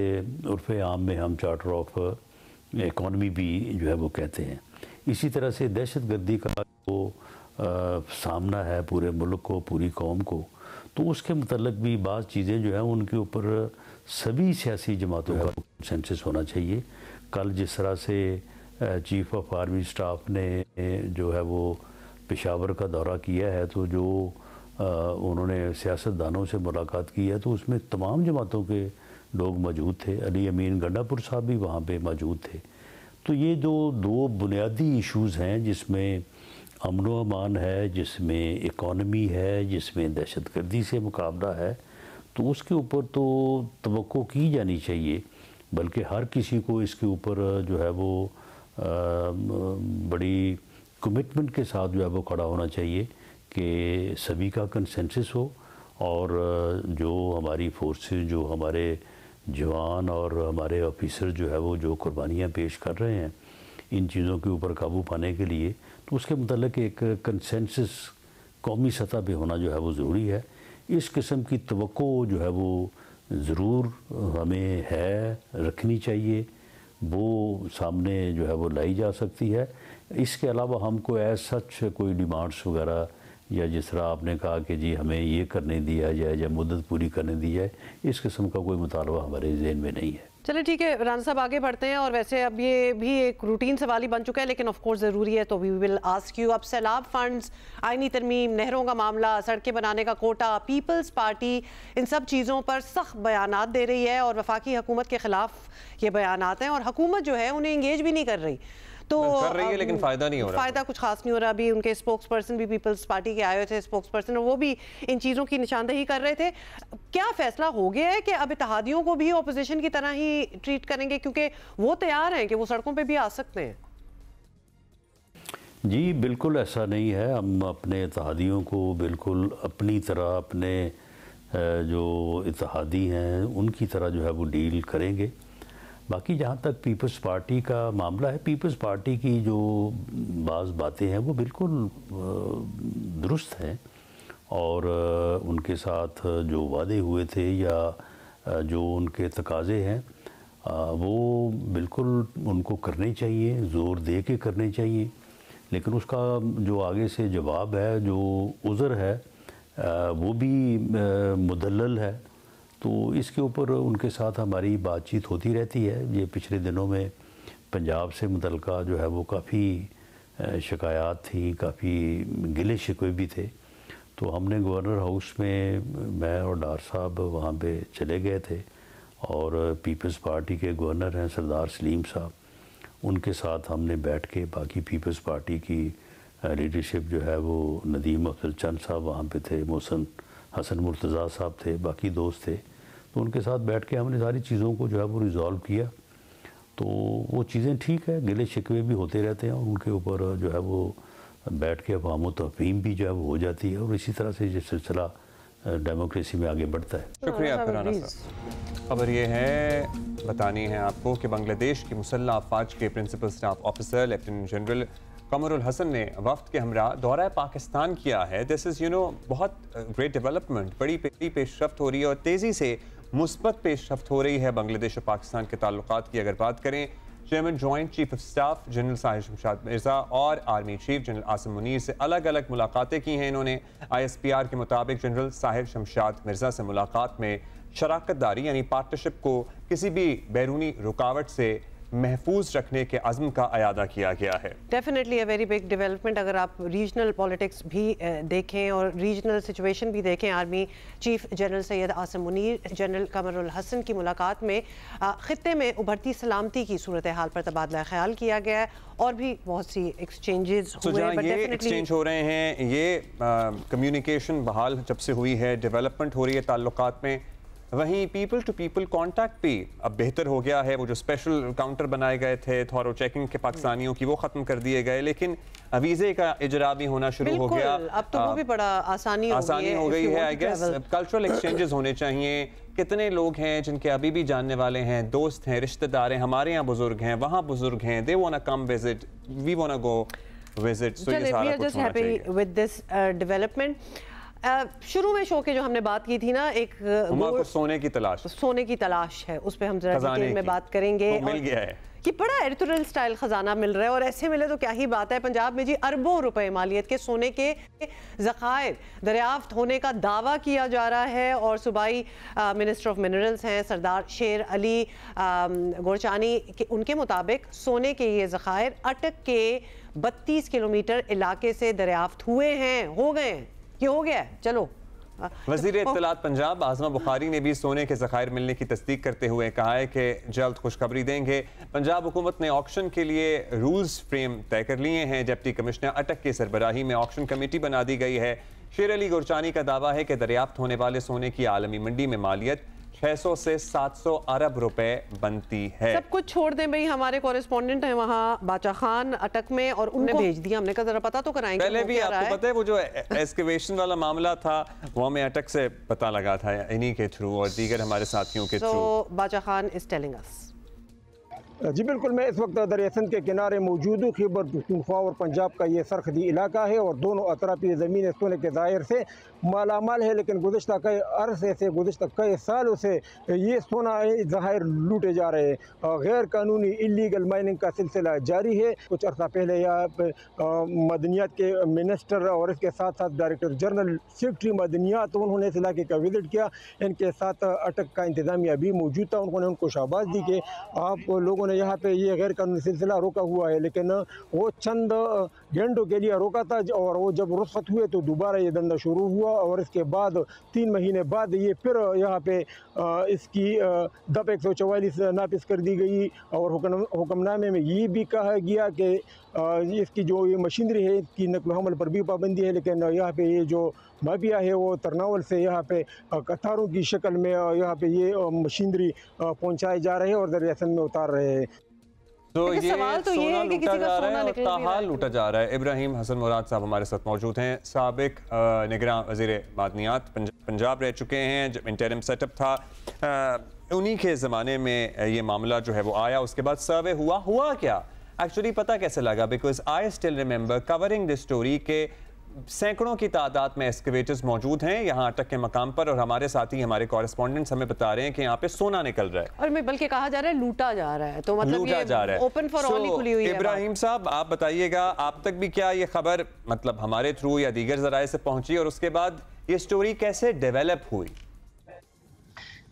उर्फ़ आम में हम चार्टर ऑफ इकॉनमी भी जो है वो कहते हैं। इसी तरह से दहशतगर्दी का जो सामना है पूरे मुल्क को, पूरी कौम को, तो उसके मतलब भी बाज़ चीज़ें जो हैं उनके ऊपर सभी सियासी जमातों का कंसेंसस होना चाहिए। कल जिस तरह से चीफ ऑफ आर्मी स्टाफ ने जो है वो पेशावर का दौरा किया है, तो जो उन्होंने सियासतदानों से मुलाकात की है तो उसमें तमाम जमातों के लोग मौजूद थे। अली अमीन गंडापुर साहब भी वहाँ पे मौजूद थे। तो ये जो दो बुनियादी इश्यूज़ हैं जिसमें अमन व अमान है, जिसमें इकॉनमी है, जिसमें दहशतगर्दी से मुकाबला है, तो उसके ऊपर तो तवक्को की जानी चाहिए, बल्कि हर किसी को इसके ऊपर जो है वो बड़ी कमिटमेंट के साथ जो है वो खड़ा होना चाहिए कि सभी का कंसेंसस हो और जो हमारी फोर्सेस, जो हमारे जवान और हमारे ऑफिसर जो है वो जो कुर्बानियाँ पेश कर रहे हैं इन चीज़ों के ऊपर काबू पाने के लिए, तो उसके मतलब एक कंसेंसस कौमी सतह पे होना जो है वो ज़रूरी है। इस किस्म की तवक्को जो है वो ज़रूर हमें है रखनी चाहिए, वो सामने जो है वो लाई जा सकती है। इसके अलावा हमको सच कोई डिमांड्स वगैरह या जिस तरह आपने कहा कि जी हमें ये करने दिया जाए या मुद्दत पूरी करने दी जाए, इस किस्म का कोई मुतालबा हमारे ज़हन में नहीं है। चलिए ठीक है राना साहब, आगे बढ़ते हैं। और वैसे अब ये भी एक रूटीन सवाल ही बन चुका है, लेकिन ऑफ कोर्स ज़रूरी है, तो वी विल आस्क यू। अब सैलाब फंड्स, आईनी तरमीम, नहरों का मामला, सड़कें बनाने का कोटा, पीपल्स पार्टी इन सब चीज़ों पर सख्त बयानात दे रही है और वफाकी हुकूमत के ख़िलाफ़ ये बयानात हैं, और हुकूमत जो है उन्हें इंगेज भी नहीं कर रही। तो कर रही है लेकिन फ़ायदा नहीं हो रहा, फ़ायदा कुछ खास नहीं हो रहा। अभी उनके स्पोक्स पर्सन भी पीपल्स पार्टी के आए हुए थे स्पोक्स पर्सन, और वो भी इन चीज़ों की निशानदेही कर रहे थे। क्या फैसला हो गया है कि अब इत्तेहादियों को भी अपोजिशन की तरह ही ट्रीट करेंगे, क्योंकि वो तैयार हैं कि वो सड़कों पे भी आ सकते हैं? जी बिल्कुल ऐसा नहीं है। हम अपने इत्तेहादियों को बिल्कुल अपनी तरह, अपने जो इत्तेहादी हैं उनकी तरह जो है वो डील करेंगे। बाकी जहाँ तक पीपल्स पार्टी का मामला है, पीपल्स पार्टी की जो बाज़ बातें हैं वो बिल्कुल दुरुस्त हैं, और उनके साथ जो वादे हुए थे या जो उनके तकाज़े हैं वो बिल्कुल उनको करने चाहिए, ज़ोर दे के करने चाहिए। लेकिन उसका जो आगे से जवाब है, जो उज़र है, वो भी मुदल्लल है। तो इसके ऊपर उनके साथ हमारी बातचीत होती रहती है। ये पिछले दिनों में पंजाब से मुतल्लिका जो है वो काफ़ी शिकायत थी, काफ़ी गिले शिकवे भी थे। तो हमने गवर्नर हाउस में मैं और डार साहब वहाँ पे चले गए थे और पीपल्स पार्टी के गवर्नर हैं सरदार सलीम साहब, उनके साथ हमने बैठ के बाकी पीपल्स पार्टी की लीडरशिप जो है वो नदीम अफजल चंद साहब वहाँ पे थे, मोहसिन हसन मुर्तज़ा साहब थे, बाकी दोस्त थे, तो उनके साथ बैठ के हमने सारी चीज़ों को जो है वो रिज़ॉल्व किया। तो वो चीज़ें ठीक है, गिले शिकवे भी होते रहते हैं और उनके ऊपर जो है वो बैठ के अवाम तफ़हीम भी जो है वो हो जाती है और इसी तरह से ये सिलसिला डेमोक्रेसी में आगे बढ़ता है। शुक्रिया खुराना साहब। खबर ये है, बतानी है आपको कि बांग्लादेश की मुसल्लह अफवाज के principal staff officer lieutenant general Kamrul Hasan ने वफ्द के हमरा दौरा पाकिस्तान किया है। दिस इज़ बहुत ग्रेट डेवलपमेंट, बड़ी पेशरफ्त हो रही है और तेज़ी से मुस्बत पेशरफ्त हो रही है बांग्लादेश और पाकिस्तान के ताल्लुकात की। अगर बात करें, chairman joint chief of staff general Sahib Shamshad Mirza और army chief general Asim Munir से अलग अलग मुलाकातें की हैं इन्होंने। ISPR के मुताबिक जनरल साहिब शमशाद मिर्ज़ा से मुलाकात में शराकत दारी यानी पार्टनरशिप को किसी भी बैरूनी रुकावट से महफूज रखने के अज़्म का अयादा किया गया है। Definitely a very big development. अगर आप रीजनल पॉलिटिक्स भी देखें और रीजनल सिचुएशन भी देखें, army chief general Syed Asim Munir general Kamrul Hasan की मुलाकात में खित्ते में उभरती सलामती की सूरत हाल पर तबादला ख्याल किया गया है और भी बहुत सी एक्सचेंजेस हुए। ये एक्सचेंज हो रहे हैं, ये कम्युनिकेशन बहाल जब से हुई है, डेवलपमेंट हो रही है ताल्लुकात में, वहीं पीपल टू पीपल कांटेक्ट भी अब बेहतर हो गया है। वो जो स्पेशल काउंटर बनाए गए थे थॉरो चेकिंग के पाकिस्तानियों की, वो ख़त्म कर दिए गए, लेकिन वीज़े का इजरा भी होना शुरू हो गया। अब तो वो भी बड़ा आसानी हो गई है। आई गेस कल्चरल एक्सचेंजेस होने चाहिए। कितने लोग हैं जिनके अभी भी जानने वाले हैं, दोस्त हैं, रिश्तेदार हैं, हमारे यहाँ बुजुर्ग हैं, वहाँ बुजुर्ग हैं, they want to come visit, we want to go visit. So ये सारा कुछ होना चाहिए। विद दिस डेवलपमेंट, शुरू में शो के जो हमने बात की थी ना, एक को सोने की तलाश है, उस पर हम जरा डिटेल में बात करेंगे। मिल गया है कि बड़ा एडिटोरियल स्टाइल खजाना मिल रहा है और ऐसे मिले तो क्या ही बात है। पंजाब में जी अरबों रुपए मालियत के सोने के ज़खायर दरियाफ्त होने का दावा किया जा रहा है और सूबाई मिनिस्टर ऑफ मिनरल्स हैं सरदार शेर अली गोरचानी के, उनके मुताबिक सोने के ये ज़खायर अटक के 32 किलोमीटर इलाके से दरियाफ्त हुए हैं, हो गए हैं, ये हो गया है। चलो, वज़ीर इत्तलात पंजाब आज़मा बुखारी ने भी सोने के ज़खायर मिलने की तस्दीक करते हुए कहा है कि जल्द खुशखबरी देंगे। पंजाब हुकूमत ने ऑक्शन के लिए रूल्स फ्रेम तय कर लिए हैं। डिप्टी कमिश्नर अटक की सरबराही में ऑक्शन कमेटी बना दी गई है। शेर अली गोरचानी का दावा है कि दरियाफ्त होने वाले सोने की आलमी मंडी में मालियत 600 से 700 अरब रुपए बनती है। सब कुछ छोड़ दें भाई, हमारे कॉरेस्पॉन्डेंट हैं वहाँ बाचा खान अटक में और उन्हें भेज दिया। हमने कहा जरा पता तो कराएंगे। पहले भी आपको पता है वो जो एस्केवेशन वाला मामला था वो हमें अटक से पता लगा था इन्हीं के थ्रू और दीगर हमारे साथियों के थ्रू। बाचा खान इज टेलिंग अस। जी बिल्कुल, मैं इस वक्त दरिया सिंध के किनारे मौजूद हूँ। खैबर पख्तूनख्वा और पंजाब का ये सरहदी इलाका है और दोनों अतराफी ज़मीन सोने के ज़ाहिर से मालामाल है, लेकिन गुज़श्ता कई अरसे से, गुज़श्ता कई सालों से ये सोना ज़ाहिर लूटे जा रहे हैं। गैर कानूनी इलीगल माइनिंग का सिलसिला जारी है। कुछ अर्सा पहले यहाँ मदनियात के मिनिस्टर और इसके साथ साथ डायरेक्टर जनरल सेक्रेटरी मदनियात, उन्होंने इस इलाके का विजिट किया। इनके साथ अटक का इंतज़ामिया भी मौजूद था। उन्होंने उनको शाबाश दी कि आप लोगों ने यहाँ पे ये गैर कानूनी सिलसिला रोका हुआ है, लेकिन वो चंद घंटों के लिए रोका था और वो जब रुखसत हुए तो दोबारा ये धंधा शुरू हुआ और इसके बाद 3 महीने बाद ये फिर यहाँ पे इसकी दफ़ 144 नाफिज कर दी गई और हुक्मनामे में ये भी कहा गया कि इसकी जो ये मशीनरी है इसकी नकल हमल पर भी पाबंदी है, लेकिन यहाँ पे ये जो माफिया है वो तरनावल से यहाँ पे कतारों की शक्ल में यहाँ पे ये मशीनरी पहुँचाए जा रहे हैं और दरिया सिंध में उतार रहे हैं। तो ये सोना लूटा जा रहा है और ताहाल लूटा जा रहा है। इब्राहिम हसन मुराद साहब हमारे साथ मौजूद हैं, साबिक निगरान वज़ीर मादनियात पंजाब रह चुके हैं जब इंटरिम सेटअप था। उन्हीं के ज़माने में ये मामला जो है वो आया, उसके बाद सर्वे हुआ क्या एक्चुअली पता कैसे लगा? Because I still remember covering this story के सैकड़ों की तादाद में एक्सकेवेटर्स मौजूद हैं यहाँ अटक के मकाम पर और हमारे साथी हमारे कॉरेस्पॉन्डेंट्स हमें बता रहे हैं कि यहाँ पे सोना निकल रहा है और मैं बल्कि कहा जा रहा है लूटा जा रहा है, तो मतलब लूटा जा रहा है, ओपन फॉर ऑल ही खुली हुई है। इब्राहिम साहब आप बताइएगा, आप तक भी क्या ये खबर मतलब हमारे थ्रू या दीगर जराए से पहुंची और उसके बाद ये स्टोरी कैसे डेवलप हुई?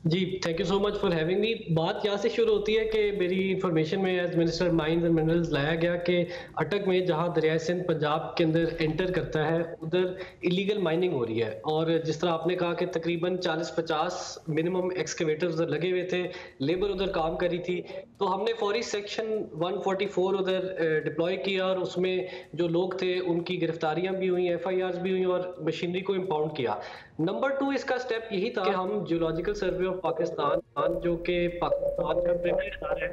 जी, thank you so much for having me. बात यहाँ से शुरू होती है कि मेरी इंफॉर्मेशन में as minister mines and minerals लाया गया कि अटक में जहाँ दरिया सिंध पंजाब के अंदर एंटर करता है उधर इलीगल माइनिंग हो रही है। और जिस तरह आपने कहा कि तकरीबन 40-50 मिनिमम एक्सकेवेटर्स उधर लगे हुए थे, लेबर उधर काम करी थी, तो हमने फौरी सेक्शन 144 उधर डिप्लॉय किया और उसमें जो लोग थे उनकी गिरफ्तारियां भी हुई, FIRs भी हुई और मशीनरी को इम्पाउंड किया। नंबर 2 इसका स्टेप यही था कि हम जियोलॉजिकल सर्वे ऑफ पाकिस्तान जो कि पाकिस्तान का प्रीमियर इदारा है,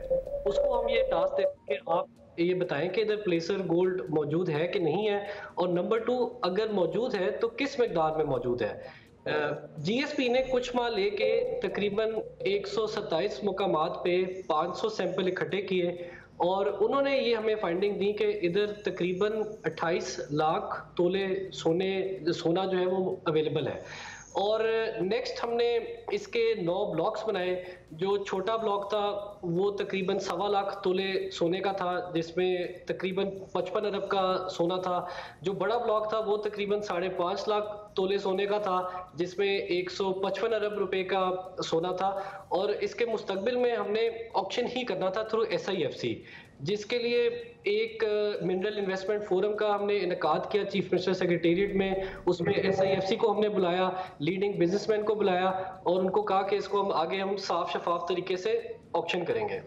उसको हम ये टास्क देते कि आप ये बताएं कि इधर प्लेसर गोल्ड मौजूद है कि नहीं है, और नंबर 2 अगर मौजूद है तो किस मिकदार में मौजूद है। GSP ने कुछ माह लेके तकरीबन 127 मुकामात पे 500 सैंपल इकट्ठे किए और उन्होंने ये हमें फाइंडिंग दी कि इधर तकरीबन 28 लाख तोले सोना जो है वो अवेलेबल है। और नेक्स्ट हमने इसके 9 ब्लॉक्स बनाए। जो छोटा ब्लॉक था वो तकरीबन 1.25 लाख तोले सोने का था, जिसमें तकरीबन 55 अरब का सोना था। जो बड़ा ब्लॉक था वो तकरीबन 5.5 लाख तोले सोने का था, जिसमें 155 अरब रुपए का सोना था। और इसके मुस्तकबिल में हमने ऑक्शन ही करना था थ्रू SIFC, जिसके लिए एक मिनरल इन्वेस्टमेंट फोरम का हमने इनकाद किया चीफ मिनिस्टर सेक्रेटेरिएट में। उसमें SIFC को हमने बुलाया, लीडिंग बिजनेसमैन को बुलाया और उनको कहा कि इसको हम आगे हम साफ शफाफ तरीके से ऑक्शन करेंगे।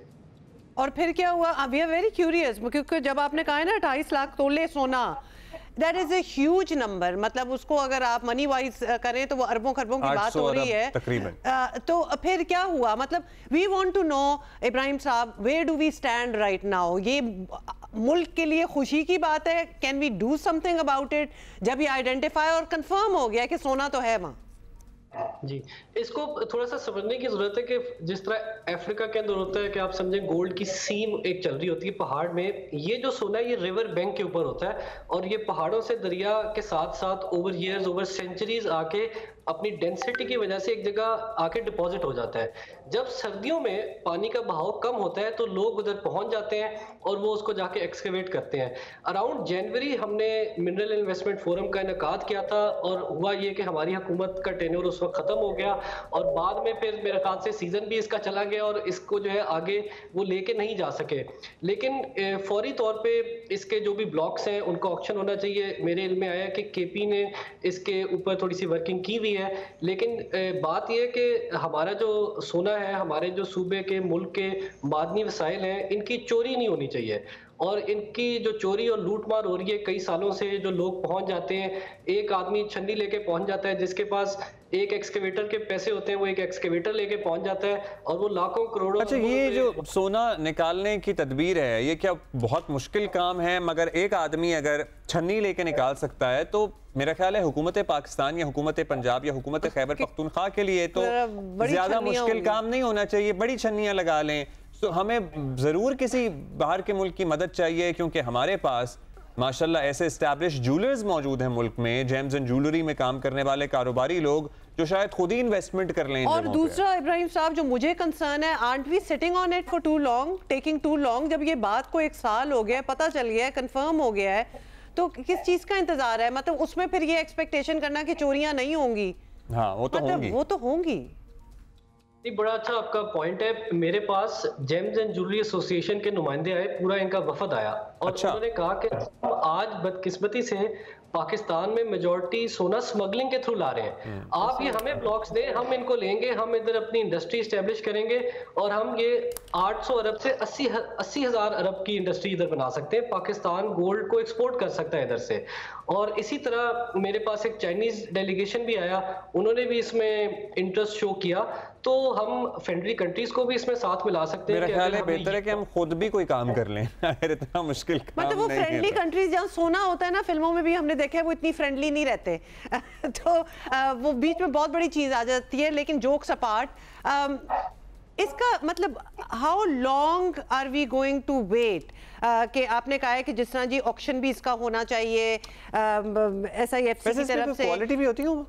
और फिर क्या हुआ? वी आर वेरी क्यूरियस, क्योंकि जब आपने कहा है ना 28 लाख तोले सोना, that is a huge number. मतलब उसको अगर आप मनी वाइज करें तो वो अरबों खरबों की बात हो रही है तकरीबन। तो फिर क्या हुआ? मतलब we want to know Ibrahim Sahab, where do we stand right now? ये मुल्क के लिए खुशी की बात है, can we do something about it जब ये आइडेंटिफाई और कंफर्म हो गया कि सोना तो है वहाँ? जी, इसको थोड़ा सा समझने की जरूरत है कि जिस तरह अफ्रीका के अंदर होता है कि आप समझें गोल्ड की सीम एक चल रही होती है पहाड़ में, ये जो सोना है ये रिवर बैंक के ऊपर होता है और ये पहाड़ों से दरिया के साथ साथ ओवर ईयर्स, ओवर सेंचुरीज आके अपनी डेंसिटी की वजह से एक जगह आके डिपॉजिट हो जाता है। जब सर्दियों में पानी का बहाव कम होता है तो लोग उधर पहुंच जाते हैं और वो उसको जाके एक्सकेवेट करते हैं। अराउंड जनवरी हमने मिनरल इन्वेस्टमेंट फोरम का इनकाद किया था और हुआ ये कि हमारी हुकूमत का टेन्योर उस वक्त खत्म हो गया और बाद में फिर मेरे ख्याल से सीजन भी इसका चला गया और इसको जो है आगे वो लेके नहीं जा सके। लेकिन फौरी तौर पे इसके जो भी ब्लॉक्स हैं उनका ऑक्शन होना चाहिए। मेरे इल्म में आया कि KP ने इसके ऊपर थोड़ी सी वर्किंग की हुई है, लेकिन बात यह है कि हमारा जो सोना है, हमारे जो सूबे के मुल्क के मादनी वसाइल हैं, इनकी चोरी नहीं होनी चाहिए। और इनकी जो चोरी और लूटमार हो रही है कई सालों से, जो लोग पहुंच जाते हैं, एक आदमी छन्नी लेके पहुंच जाता है, जिसके पास एक एक्सकेवेटर के पैसे होते हैं वो एक एक्सकेवेटर लेके पहुंच जाता है और वो लाखों करोड़ों। अच्छा, ये जो सोना निकालने की तदबीर है ये क्या बहुत मुश्किल काम है? मगर एक आदमी अगर छन्नी लेके निकाल सकता है तो मेरा ख्याल है हुकूमत पाकिस्तान या हुकूमत पंजाब या हुकूमत खैबर पख्तूनख्वा के लिए तो ज्यादा मुश्किल काम नहीं होना चाहिए। बड़ी छन्नियां लगा लें। तो हमें जरूर किसी बाहर के मुल्क की मदद चाहिए, क्योंकि हमारे पास माशाल्लाह ऐसे एस्टैब्लिश ज्वेलर्स मौजूद हैं मुल्क में, जेम्स एंड ज्वेलरी में काम करने वाले कारोबारी लोग जो शायद खुद ही इन्वेस्टमेंट कर लें। और दूसरा इब्राहिम साहब जो मुझे कंसर्न है, are we sitting on it for too long, taking too long? जब ये बात को 1 साल हो गया, पता चल गया है, कंफर्म हो गया है, तो किस चीज का इंतजार है? मतलब उसमें फिर ये एक्सपेक्टेशन करना कि चोरियां नहीं होंगी। हाँ, वो तो होंगी, वो तो होंगी। बड़ा अच्छा आपका पॉइंट है। मेरे पास जेम्स एंड ज्वेलरी एसोसिएशन के नुमाइंदे आए, पूरा इनका वफद आया और उन्होंने कहा कि आज बदकिस्मती से पाकिस्तान में मेजॉरिटी सोना स्मगलिंग के थ्रू ला रहे हैं। आप ये हमें ब्लॉक्स दें, हम इनको लेंगे, हम इधर अपनी इंडस्ट्री इस्टेब्लिश करेंगे और हम ये 800 अरब से 80 हजार अरब की इंडस्ट्री इधर बना सकते हैं। पाकिस्तान गोल्ड को एक्सपोर्ट कर सकता है इधर से। और इसी तरह मेरे पास एक चाइनीज डेलीगेशन भी आया, उन्होंने भी इसमें इंटरेस्ट शो किया, तो हम फ्रेंडली कंट्रीज को भी इसमें साथ मिला सकते हैं। मेरा ख्याल है बेहतर है कि हम खुद भी कोई काम कर लें। अगर इतना मुश्किल काम मतलब वो फ्रेंडली कंट्रीज जहाँ सोना होता है ना, फिल्मों में भी हमने देखा है, वो इतनी फ्रेंडली नहीं रहते। तो वो बीच में बहुत बड़ी चीज आ जाती है। लेकिन जोक्स अपार्ट, इसका मतलब how long are we going to wait? कि आपने कहा है कि जिस तरह जी ऑक्शन भी इसका होना चाहिए, SIFC की तरफ से क्वालिटी भी होती है,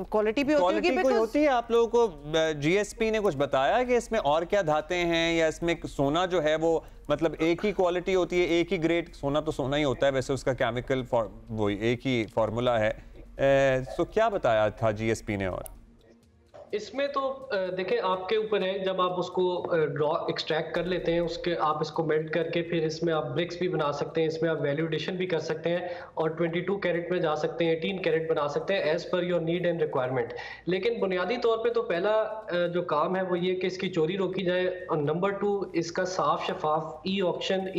क्वालिटी भी होती है। आप लोगों को GSP ने कुछ बताया कि इसमें और क्या धातें हैं, या इसमें सोना जो है वो मतलब एक ही क्वालिटी होती है, एक ही ग्रेड? सोना तो सोना ही होता है, वैसे उसका केमिकल वो एक ही फार्मूला है। तो क्या बताया था GSP ने? और इसमें तो देखें आपके ऊपर है, जब आप उसको रॉ एक्सट्रैक्ट कर लेते हैं उसके आप इसको मेल्ट करके फिर इसमें आप ब्रिक्स भी बना सकते हैं, इसमें आप वैल्यू एडिशन भी कर सकते हैं और 22 कैरेट में जा सकते हैं, 18 कैरेट बना सकते हैं as per your need and requirement. लेकिन बुनियादी तौर पे तो पहला जो काम है वो ये कि इसकी चोरी रोकी जाए और नंबर 2 इसका साफ शफाफ ई ऑक्शन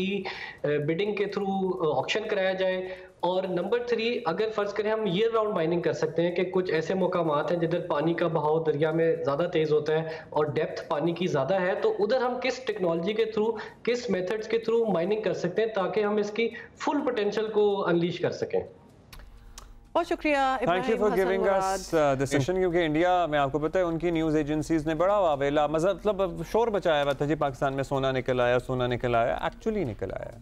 बिडिंग के थ्रू ऑक्शन कराया जाए। और नंबर 3 अगर फर्ज करें हम ईयर राउंड माइनिंग कर सकते हैं कि कुछ ऐसे मकामात हैं जिधर पानी का बहाव दरिया में ज़्यादा तेज़ होता है और डेप्थ पानी की ज़्यादा है, तो उधर हम किस टेक्नोलॉजी के थ्रू किस मेथड्स के थ्रू माइनिंग कर सकते हैं ताकि हम इसकी फुल पोटेंशियल को अनलीश कर सकें। बहुत शुक्रिया, thank you for giving us this session. क्योंकि इंडिया में आपको पता है उनकी न्यूज़ एजेंसीज ने बड़ा वावेला मतलब शोर बचाया हुआ था जी, पाकिस्तान में सोना निकल आया, एक्चुअली निकल आया।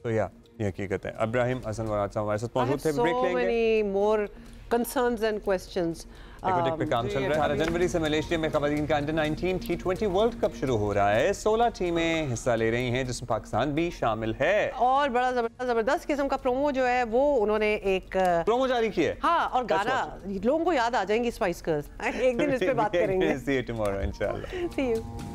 तो या ये हकीकत है। इब्राहिम हसन वराद साहब हमारे साथ मौजूद थे, ब्रेक लेंगे। many more concerns and questions. पे काम चल रहा है। 18 जनवरी से मलेशिया में खवातीन का अंडर-19 T20 वर्ल्ड कप शुरू हो रहा है। 16 टीमें हिस्सा ले रही हैं जिसमें पाकिस्तान भी शामिल है। और बड़ा जबरदस्त किस्म का प्रोमो जो है वो उन्होंने एक प्रोमो जारी किया है। हाँ, और गाना लोगों को याद आ जाएंगी स्पाइस गर्ल्स। एक दिन इस पे बात करेंगे। See you tomorrow, inshallah. See you.